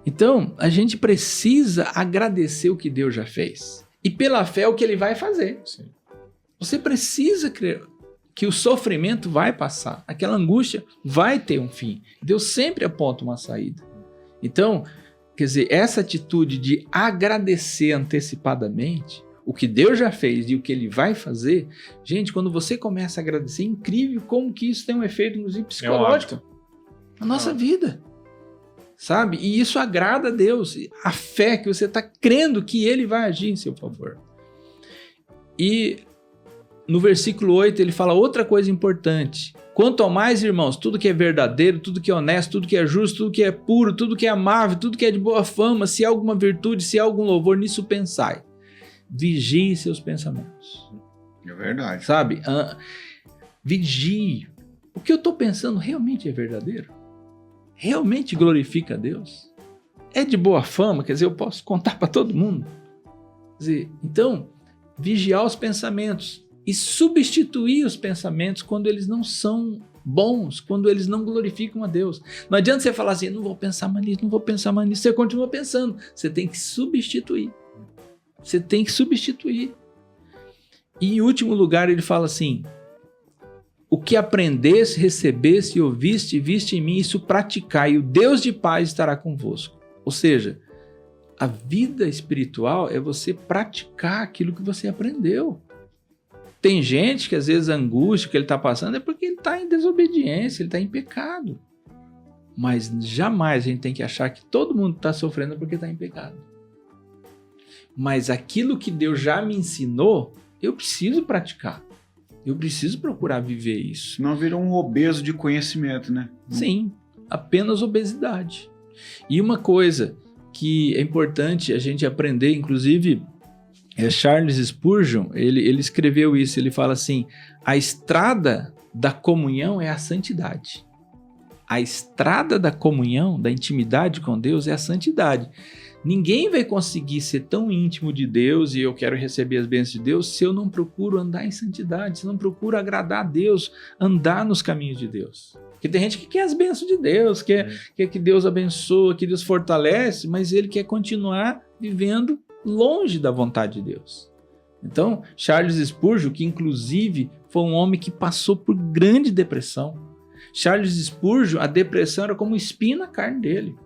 Então, a gente precisa agradecer o que Deus já fez. E pela fé, o que ele vai fazer. Sim. Você precisa crer que o sofrimento vai passar, aquela angústia vai ter um fim. Deus sempre aponta uma saída. Então, quer dizer, essa atitude de agradecer antecipadamente o que Deus já fez e o que ele vai fazer, gente, quando você começa a agradecer, é incrível como que isso tem um efeito, inclusive, psicológico na nossa vida, sabe? E isso agrada a Deus, a fé que você está crendo que ele vai agir em seu favor. E no versículo 8 ele fala outra coisa importante. Quanto ao mais, irmãos, tudo que é verdadeiro, tudo que é honesto, tudo que é justo, tudo que é puro, tudo que é amável, tudo que é de boa fama, se há alguma virtude, se há algum louvor, nisso pensai. Vigie seus pensamentos. É verdade. Sabe? Vigie. O que eu estou pensando realmente é verdadeiro? Realmente glorifica a Deus? É de boa fama? Quer dizer, eu posso contar para todo mundo? Quer dizer, então, vigiar os pensamentos. E substituir os pensamentos quando eles não são bons, quando eles não glorificam a Deus. Não adianta você falar assim, não vou pensar mais nisso, não vou pensar mais nisso. Você continua pensando. Você tem que substituir. Você tem que substituir. E em último lugar ele fala assim, o que aprendeste, recebeste e ouviste, viste em mim, isso praticai, e o Deus de paz estará convosco. Ou seja, a vida espiritual é você praticar aquilo que você aprendeu. Tem gente que às vezes a angústia que ele está passando é porque ele está em desobediência, ele está em pecado. Mas jamais a gente tem que achar que todo mundo está sofrendo porque está em pecado. Mas aquilo que Deus já me ensinou, eu preciso praticar. Eu preciso procurar viver isso. Senão vira um obeso de conhecimento, né? Sim, apenas obesidade. E uma coisa que é importante a gente aprender, inclusive... Charles Spurgeon, ele escreveu isso, ele fala assim, a estrada da comunhão é a santidade. A estrada da comunhão, da intimidade com Deus é a santidade. Ninguém vai conseguir ser tão íntimo de Deus e eu quero receber as bênçãos de Deus se eu não procuro andar em santidade, se eu não procuro agradar a Deus, andar nos caminhos de Deus. Porque tem gente que quer as bênçãos de Deus, quer que Deus abençoe, que Deus fortalece, mas ele quer continuar vivendo longe da vontade de Deus. Então, Charles Spurgeon, que inclusive foi um homem que passou por grande depressão. Charles Spurgeon, a depressão era como um espinho na carne dele.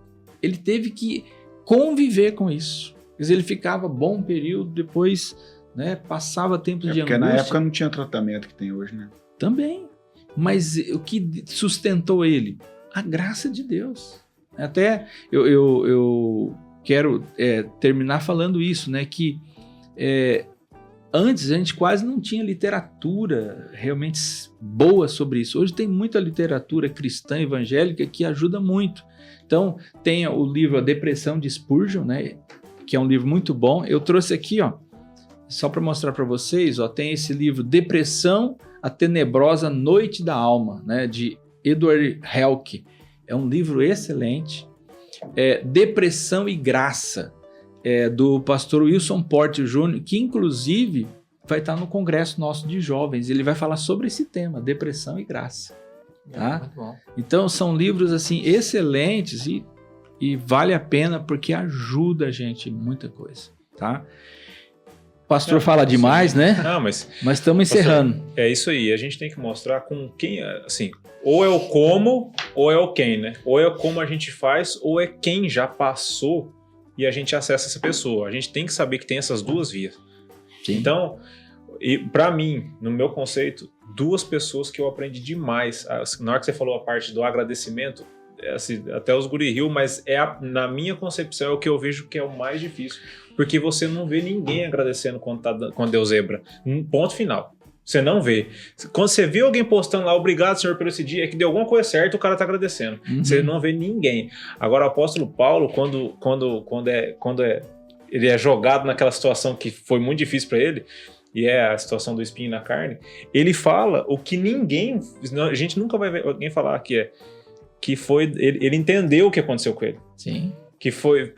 Ele teve que conviver com isso. Quer dizer, ele ficava bom período, depois, né, passava tempos de angústia. Porque na época não tinha tratamento que tem hoje, né? Também. Mas o que sustentou ele? A graça de Deus. Até eu quero terminar falando isso, né? Que antes a gente quase não tinha literatura realmente boa sobre isso. Hoje tem muita literatura cristã evangélica que ajuda muito. Então, tem o livro A Depressão de Spurgeon, né? Que é um livro muito bom. Eu trouxe aqui, ó, só para mostrar para vocês, ó, tem esse livro Depressão, a Tenebrosa Noite da Alma, né? De Edward Helke. É um livro excelente. Depressão e Graça, do pastor Wilson Porter Jr., que inclusive vai estar no congresso nosso de jovens. Ele vai falar sobre esse tema, depressão e graça. Tá? Muito bom. Então são livros assim excelentes e vale a pena porque ajuda a gente em muita coisa. Tá? O pastor fala demais, né? Não, mas estamos encerrando. É isso aí. A gente tem que mostrar com quem, assim, ou é o como ou é o quem, né? Ou é como a gente faz ou é quem já passou e a gente acessa essa pessoa. A gente tem que saber que tem essas duas vias. Sim. Então, para mim, no meu conceito, duas pessoas que eu aprendi demais. Na hora que você falou a parte do agradecimento, assim, até os guri riu, mas na minha concepção é o que eu vejo que é o mais difícil. Porque você não vê ninguém agradecendo quando deu zebra. Ponto final. Você não vê. Quando você vê alguém postando lá, obrigado, Senhor, por esse dia, é que deu alguma coisa certa, o cara tá agradecendo. Uhum. Você não vê ninguém. Agora, o apóstolo Paulo, quando ele é jogado naquela situação que foi muito difícil para ele, e é a situação do espinho na carne, ele fala o que ninguém... A gente nunca vai ver alguém falar que foi... Ele entendeu o que aconteceu com ele. Sim. Que foi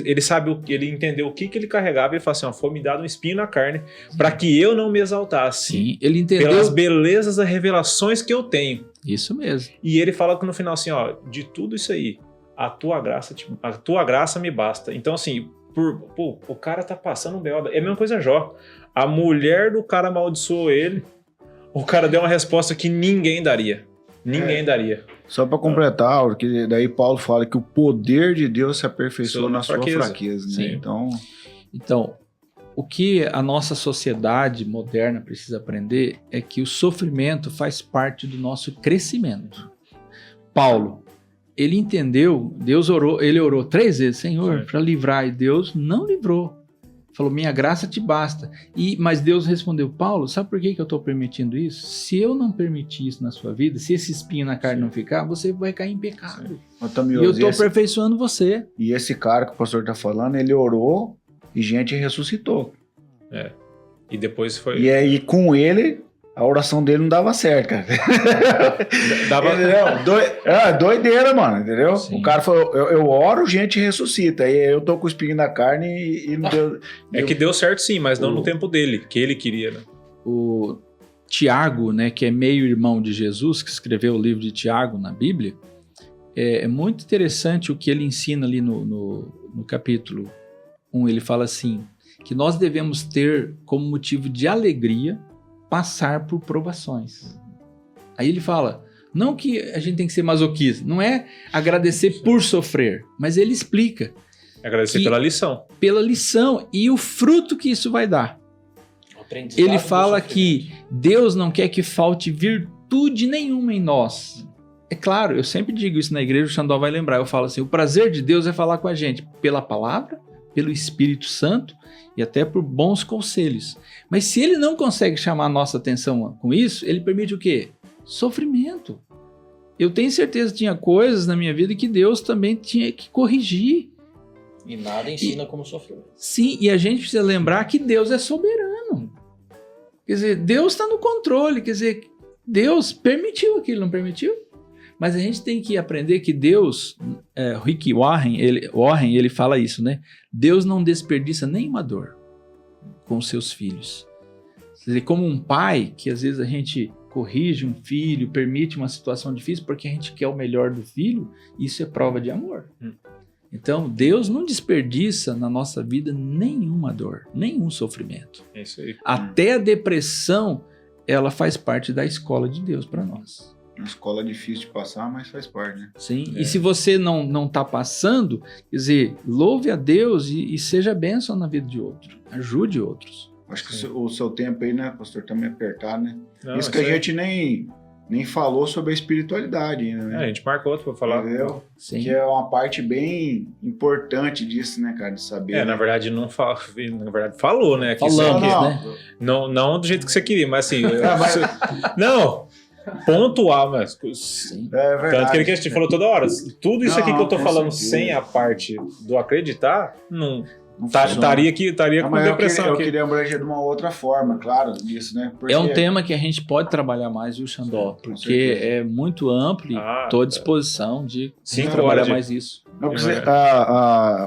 ele sabe, ele entendeu o que ele carregava e ele falou assim, ó, foi me dado um espinho na carne para que eu não me exaltasse. Sim, ele entendeu pelas belezas das revelações que eu tenho. Isso mesmo. E ele fala que no final assim, ó, de tudo isso aí, a tua graça me basta. Então assim, o cara tá passando um B.O. É a mesma coisa Jó. A mulher do cara amaldiçoou ele, o cara deu uma resposta que ninguém daria. Ninguém daria. Só para completar, porque daí Paulo fala que o poder de Deus se aperfeiçoa na sua fraqueza, né? Então, o que a nossa sociedade moderna precisa aprender é que o sofrimento faz parte do nosso crescimento. Paulo, ele entendeu, ele orou 3 vezes, Senhor, para livrar, e Deus não livrou. Falou, minha graça te basta. Mas Deus respondeu, Paulo, sabe por que eu estou permitindo isso? Se eu não permitir isso na sua vida, se esse espinho na carne não ficar, você vai cair em pecado. E eu estou aperfeiçoando você. E esse cara que o pastor está falando, ele orou e gente ressuscitou. E depois foi... E aí com ele... A oração dele não dava certo, cara. Doideira, mano, entendeu? Sim. O cara falou, eu oro, gente ressuscita. Aí eu tô com o espinho na carne e não deu... É que deu certo sim, mas não no tempo dele, que ele queria, né? O Tiago, né, que é meio-irmão de Jesus, que escreveu o livro de Tiago na Bíblia, é muito interessante o que ele ensina ali no capítulo 1. Ele fala assim, que nós devemos ter como motivo de alegria passar por provações. Aí ele fala, não que a gente tem que ser masoquista, não é agradecer por sofrer, mas ele explica. Agradecer pela lição. Pela lição e o fruto que isso vai dar. Ele fala que Deus não quer que falte virtude nenhuma em nós. É claro, eu sempre digo isso na igreja, o Xandó vai lembrar, eu falo assim, o prazer de Deus é falar com a gente pela palavra, pelo Espírito Santo e até por bons conselhos. Mas se ele não consegue chamar a nossa atenção com isso, ele permite o quê? Sofrimento. Eu tenho certeza que tinha coisas na minha vida que Deus também tinha que corrigir. E nada ensina como sofrer. Sim, e a gente precisa lembrar que Deus é soberano. Quer dizer, Deus está no controle. Quer dizer, Deus permitiu aquilo, não permitiu? Mas a gente tem que aprender que Deus, Rick Warren, ele fala isso, né? Deus não desperdiça nenhuma dor com seus filhos. Quer dizer, como um pai, que às vezes a gente corrige um filho, permite uma situação difícil porque a gente quer o melhor do filho, isso é prova de amor. Então, Deus não desperdiça na nossa vida nenhuma dor, nenhum sofrimento. É isso aí. Até a depressão, ela faz parte da escola de Deus para nós. Uma escola difícil de passar, mas faz parte, né? Sim. E se você não está passando, quer dizer, louve a Deus e seja bênção na vida de outro. Ajude outros. Acho que o seu tempo aí, né, pastor, tá meio apertado, né? Não, isso que a gente nem falou sobre a espiritualidade ainda, né? a gente marca outro pra falar. Entendeu? Sim. Que é uma parte bem importante disso, né, cara, de saber. Na verdade, não fala. Na verdade, falou, né? Que Falamos, isso aqui- né? Não do jeito que você queria, mas assim. Não! Pontuar, mas. Sim. É verdade. Tanto que ele que a gente falou toda hora. Tudo isso aqui que eu tô com falando certeza. sem a parte do acreditar, não. Não funciona. Estaria Não, com mas depressão eu aqui. queria abranger de uma outra forma, claro, disso, né? Porque É um tema que a gente pode trabalhar mais, viu, Xandó? Com Porque certeza. é muito amplo e estou à disposição de 5 trabalhar horas de- mais isso. Não,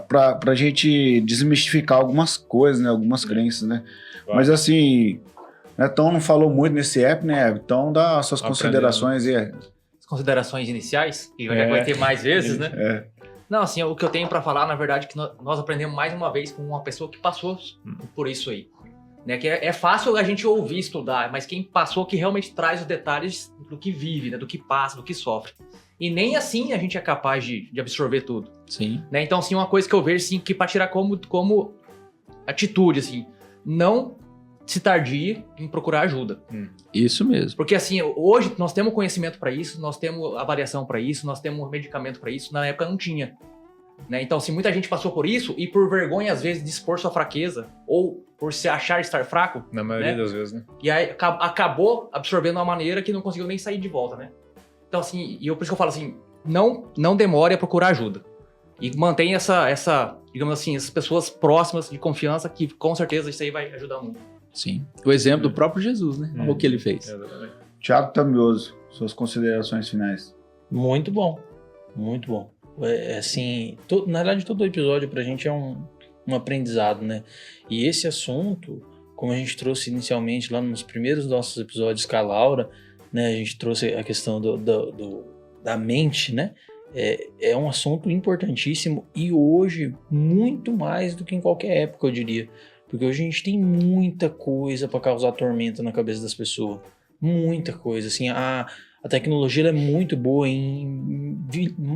pra gente desmistificar algumas coisas, né? Algumas crenças, né? Vai. Mas assim, Netão não falou muito nesse app, né? Então dá suas Aprendendo. considerações aí. As considerações iniciais, que já vai ter mais vezes, né? É. Não, assim, o que eu tenho pra falar, na verdade, é que nós aprendemos mais uma vez com uma pessoa que passou por isso aí. Né? Que é fácil a gente ouvir, estudar, mas quem passou que realmente traz os detalhes do que vive, né? Do que passa, do que sofre. E nem assim a gente é capaz de absorver tudo. Sim. Né? Então, assim, uma coisa que eu vejo, assim, que para tirar como atitude, assim, não se tardie em procurar ajuda. Isso mesmo. Porque, assim, hoje nós temos conhecimento para isso, nós temos avaliação para isso, nós temos medicamento para isso, na época não tinha. Né? Então, assim, muita gente passou por isso e por vergonha, às vezes, de expor sua fraqueza ou por se achar estar fraco, Na maioria né? das vezes, né? e aí acabou absorvendo uma maneira que não conseguiu nem sair de volta, né? Então, assim, por isso que eu falo assim, não demore a procurar ajuda. E mantenha essa, digamos assim, essas pessoas próximas de confiança que com certeza isso aí vai ajudar muito. Sim. O exemplo do próprio Jesus, né? Olha o que ele fez. Exatamente. Thiago Tambioso, suas considerações finais. Muito bom, muito bom. Assim, na verdade, todo episódio pra gente é um aprendizado, né? E esse assunto, como a gente trouxe inicialmente lá nos primeiros nossos episódios com a Laura, né? A gente trouxe a questão da mente, né? É um assunto importantíssimo e hoje muito mais do que em qualquer época, eu diria. Porque hoje a gente tem muita coisa para causar tormenta na cabeça das pessoas. Muita coisa. Assim, a tecnologia ela é muito boa em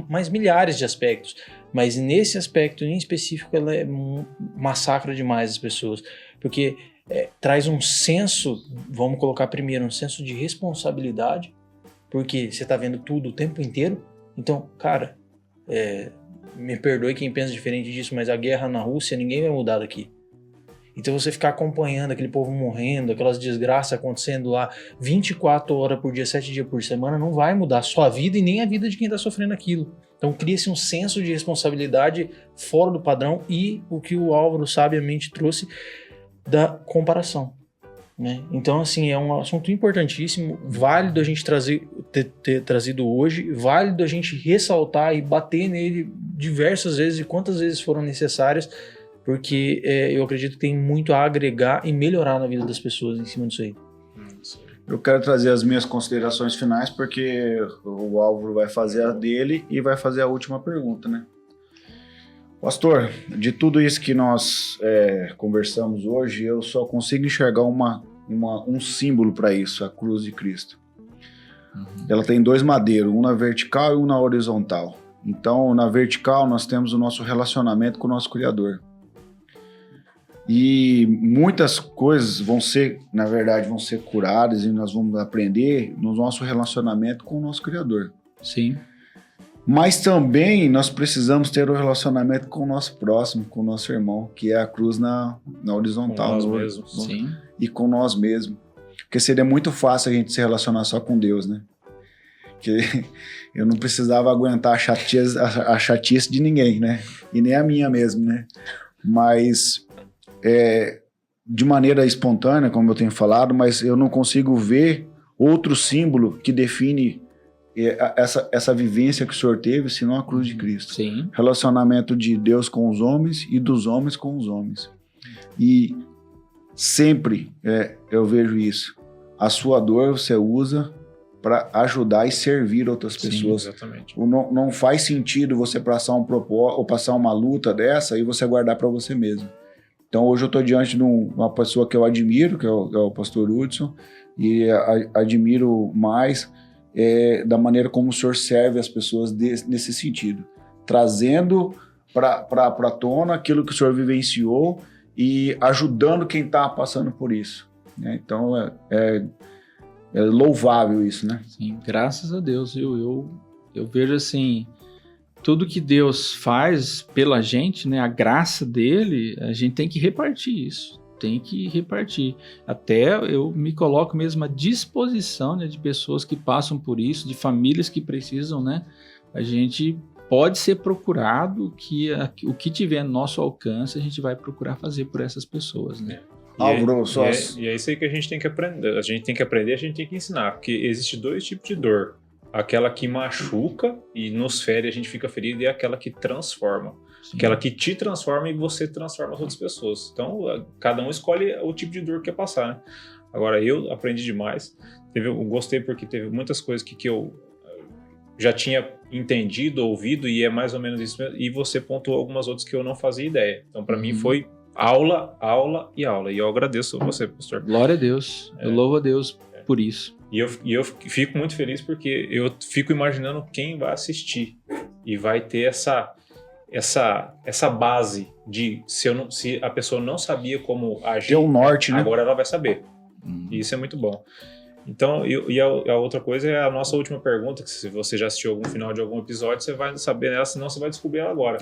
mais milhares de aspectos. Mas nesse aspecto em específico ela massacra demais as pessoas. Porque traz um senso, vamos colocar primeiro, um senso de responsabilidade. Porque você está vendo tudo o tempo inteiro. Então, cara, me perdoe quem pensa diferente disso, mas a guerra na Rússia ninguém vai mudar daqui. Então você ficar acompanhando aquele povo morrendo, aquelas desgraças acontecendo lá 24 horas por dia, 7 dias por semana, não vai mudar a sua vida e nem a vida de quem está sofrendo aquilo. Então cria-se um senso de responsabilidade fora do padrão e o que o Álvaro sabiamente trouxe da comparação. Né? Então, assim, é um assunto importantíssimo, válido a gente ter trazido hoje, válido a gente ressaltar e bater nele diversas vezes e quantas vezes foram necessárias, porque eu acredito que tem muito a agregar e melhorar na vida das pessoas em cima disso aí. Eu quero trazer as minhas considerações finais, porque o Álvaro vai fazer a dele e vai fazer a última pergunta, né? Pastor, de tudo isso que nós conversamos hoje, eu só consigo enxergar um símbolo para isso, a cruz de Cristo. Uhum. Ela tem 2 madeiros, um na vertical e um na horizontal. Então, na vertical, nós temos o nosso relacionamento com o nosso Criador. E muitas coisas vão ser curadas e nós vamos aprender no nosso relacionamento com o nosso Criador. Sim. Mas também nós precisamos ter um relacionamento com o nosso próximo, com o nosso irmão, que é a cruz na horizontal. Com nós mesmos. Sim. E com nós mesmos. Porque seria muito fácil a gente se relacionar só com Deus, né? Porque eu não precisava aguentar a chatice de ninguém, né? E nem a minha mesmo, né? Mas de maneira espontânea, como eu tenho falado, mas eu não consigo ver outro símbolo que define essa vivência que o Senhor teve, senão a cruz de Cristo. Sim. Relacionamento de Deus com os homens e dos homens com os homens. E sempre eu vejo isso. A sua dor você usa para ajudar e servir outras pessoas. Sim, exatamente. Não faz sentido você passar um propósito ou passar uma luta dessa e você guardar para você mesmo. Então hoje eu estou diante de uma pessoa que eu admiro, que é o pastor Hudson, e admiro mais da maneira como o senhor serve as pessoas nesse sentido, trazendo para tona aquilo que o senhor vivenciou e ajudando quem está passando por isso, né? Então é louvável isso, né? Sim, graças a Deus. Eu vejo assim, tudo que Deus faz pela gente, né, a graça dele, a gente tem que repartir isso. Tem que repartir. Até eu me coloco mesmo à disposição, né, de pessoas que passam por isso, de famílias que precisam, né? A gente pode ser procurado, o que tiver no nosso alcance, a gente vai procurar fazer por essas pessoas, né? E é isso aí que a gente tem que aprender. A gente tem que aprender, a gente tem que ensinar. Porque existe 2 tipos de dor. Aquela que machuca e nos fere, a gente fica ferido, e aquela que transforma. Sim. Aquela que te transforma e você transforma as outras pessoas. Então, cada um escolhe o tipo de dor que quer passar, né? Agora, eu aprendi demais. Eu gostei porque teve muitas coisas que eu já tinha entendido, ouvido, e é mais ou menos isso mesmo. E você pontuou algumas outras que eu não fazia ideia. Então, para mim, foi aula, aula e aula. E eu agradeço a você, pastor. Glória a Deus. Eu louvo a Deus por isso. E eu fico muito feliz porque eu fico imaginando quem vai assistir e vai ter essa base de se a pessoa não sabia como agir, tem um norte, né? Agora ela vai saber. E isso é muito bom. Então, a outra coisa é a nossa última pergunta, que se você já assistiu algum final de algum episódio, você vai saber ela, senão você vai descobrir ela agora.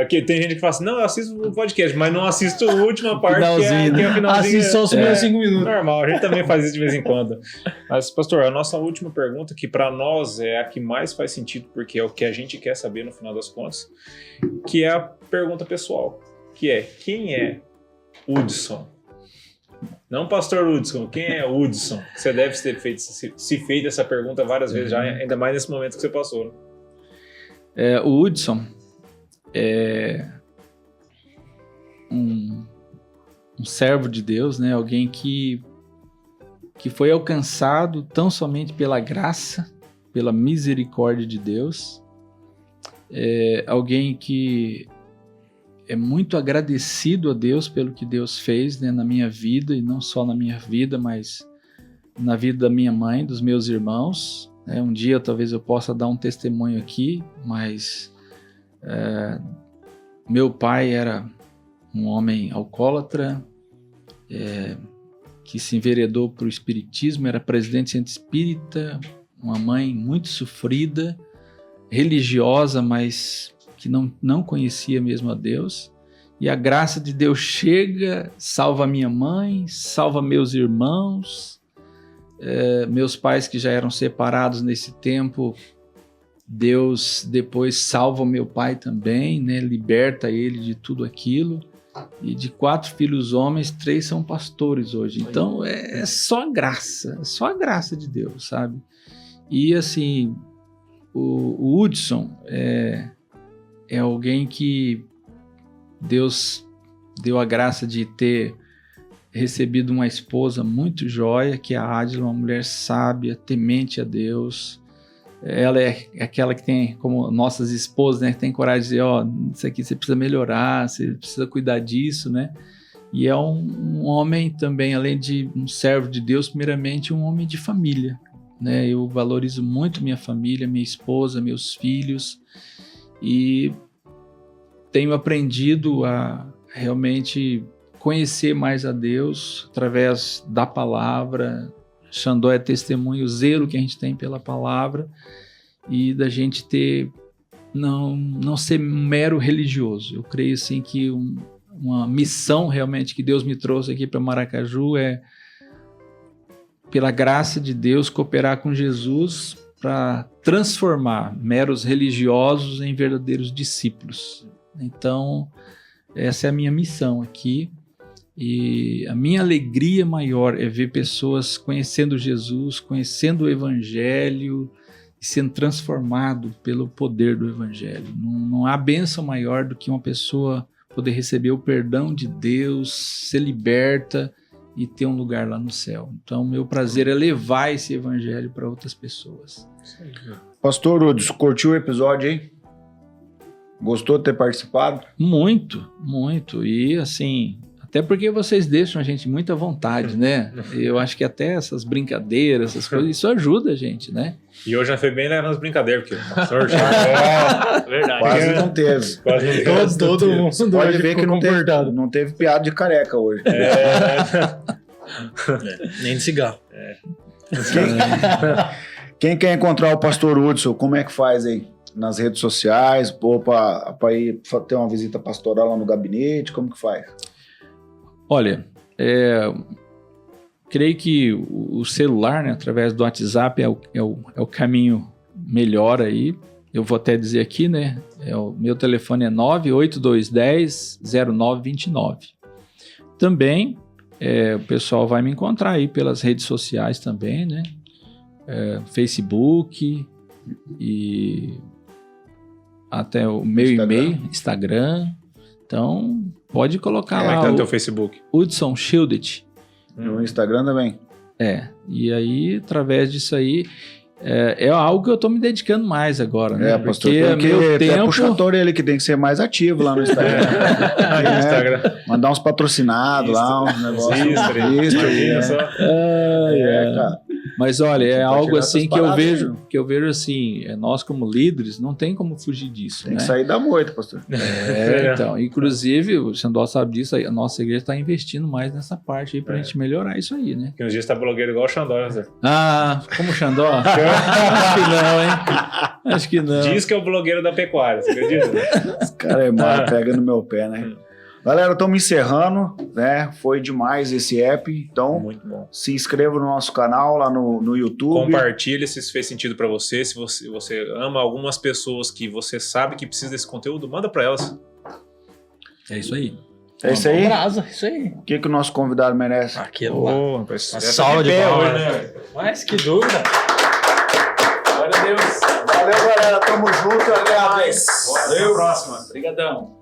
Que tem gente que fala assim, não, eu assisto o podcast, mas não assisto a última parte, que é o finalzinho. Assiste só os primeiros 5 minutos. Normal, a gente também faz isso de vez em quando. Mas, pastor, a nossa última pergunta, que para nós é a que mais faz sentido, porque é o que a gente quer saber no final das contas, que é a pergunta pessoal, que é, quem é Hudson? Não pastor Hudson, quem é Hudson? Você deve ter feito essa pergunta várias vezes já, ainda mais nesse momento que você passou, né? O Hudson é um servo de Deus, né? Alguém que foi alcançado tão somente pela graça, pela misericórdia de Deus. Alguém que é muito agradecido a Deus pelo que Deus fez, né, na minha vida, e não só na minha vida, mas na vida da minha mãe, dos meus irmãos. Um dia talvez eu possa dar um testemunho aqui, mas meu pai era um homem alcoólatra, que se enveredou para o espiritismo, era presidente do centro espírita, uma mãe muito sofrida, religiosa, mas que não conhecia mesmo a Deus, e a graça de Deus chega, salva minha mãe, salva meus irmãos, meus pais que já eram separados nesse tempo, Deus depois salva o meu pai também, né? Liberta ele de tudo aquilo, e de 4 filhos homens, 3 são pastores hoje. Então é só a graça de Deus, sabe? E assim, o Hudson é alguém que Deus deu a graça de ter recebido uma esposa muito joia, que é a Adila, uma mulher sábia, temente a Deus. Ela é aquela que tem, como nossas esposas, né, que tem coragem de dizer, isso aqui você precisa melhorar, você precisa cuidar disso, né? E é um homem também, além de um servo de Deus, primeiramente um homem de família, né? Eu valorizo muito minha família, minha esposa, meus filhos, e tenho aprendido a realmente conhecer mais a Deus através da palavra. Xandó é testemunho, o zelo que a gente tem pela palavra, e da gente ter, não ser um mero religioso. Eu creio assim que uma missão realmente que Deus me trouxe aqui para Maracaju é, pela graça de Deus, cooperar com Jesus para transformar meros religiosos em verdadeiros discípulos. Então, essa é a minha missão aqui, e a minha alegria maior é ver pessoas conhecendo Jesus, conhecendo o Evangelho e sendo transformado pelo poder do Evangelho. Não há bênção maior do que uma pessoa poder receber o perdão de Deus, ser liberta e ter um lugar lá no céu. Então, meu prazer é levar esse evangelho para outras pessoas. Pastor Hudson, curtiu o episódio aí? Gostou de ter participado? Muito, muito. E assim, até porque vocês deixam a gente muito à vontade, né? Eu acho que até essas brincadeiras, essas coisas, isso ajuda a gente, né? E hoje já foi bem nas brincadeiras, porque o pastor já... Verdade. Quase não teve. Quase não teve. Todo mundo Pode ver que não teve piada de careca hoje. Nem de cigarro. Quem quer encontrar o pastor Hudson, como é que faz aí? Nas redes sociais, para ir ter uma visita pastoral lá no gabinete, como que faz? Olha, creio que o celular, né, através do WhatsApp, é o caminho melhor aí. Eu vou até dizer aqui, né? O meu telefone é 98210-0929. Também o pessoal vai me encontrar aí pelas redes sociais também, né? Facebook e até o meu e-mail, Instagram. Então, pode colocar Como é lá que tá no o teu Facebook? Hudson Schildet. No Instagram também. E aí, através disso aí, é algo que eu tô me dedicando mais agora, né? Pastor, porque tem que meu ter tempo... puxador ele que tem que ser mais ativo lá no Instagram. Instagram. Mandar uns patrocinados lá, uns negócios. Imagina só. Cara. Mas olha, é algo tirar assim essas que eu paradas vejo, aí. assim, nós como líderes não tem como fugir disso, Tem né? que sair da moita, pastor. Então, inclusive, o Xandó sabe disso, a nossa igreja está investindo mais nessa parte aí pra gente melhorar isso aí, né? Que uns dias tá blogueiro igual o Xandó, né, Zé? Ah, como o Xandó? Acho que não, hein? Acho que não. Diz que é o blogueiro da pecuária, você acredita? Esse cara é mal, pega no meu pé, né? Galera, estamos encerrando, né? Foi demais esse app. Então, Muito bom. se inscreva no nosso canal lá no YouTube. Compartilhe se isso fez sentido pra você. Se você ama algumas pessoas que você sabe que precisa desse conteúdo, manda pra elas. É isso aí. É isso aí? Brasa, isso aí. O que o nosso convidado merece? Aquilo lá. Rapaz, Uma essa salva de pé palmas. hoje, né? Mas que dúvida. Glória a Deus. Valeu, galera. Tamo junto. Até mais. Valeu. Até a próxima. Obrigadão.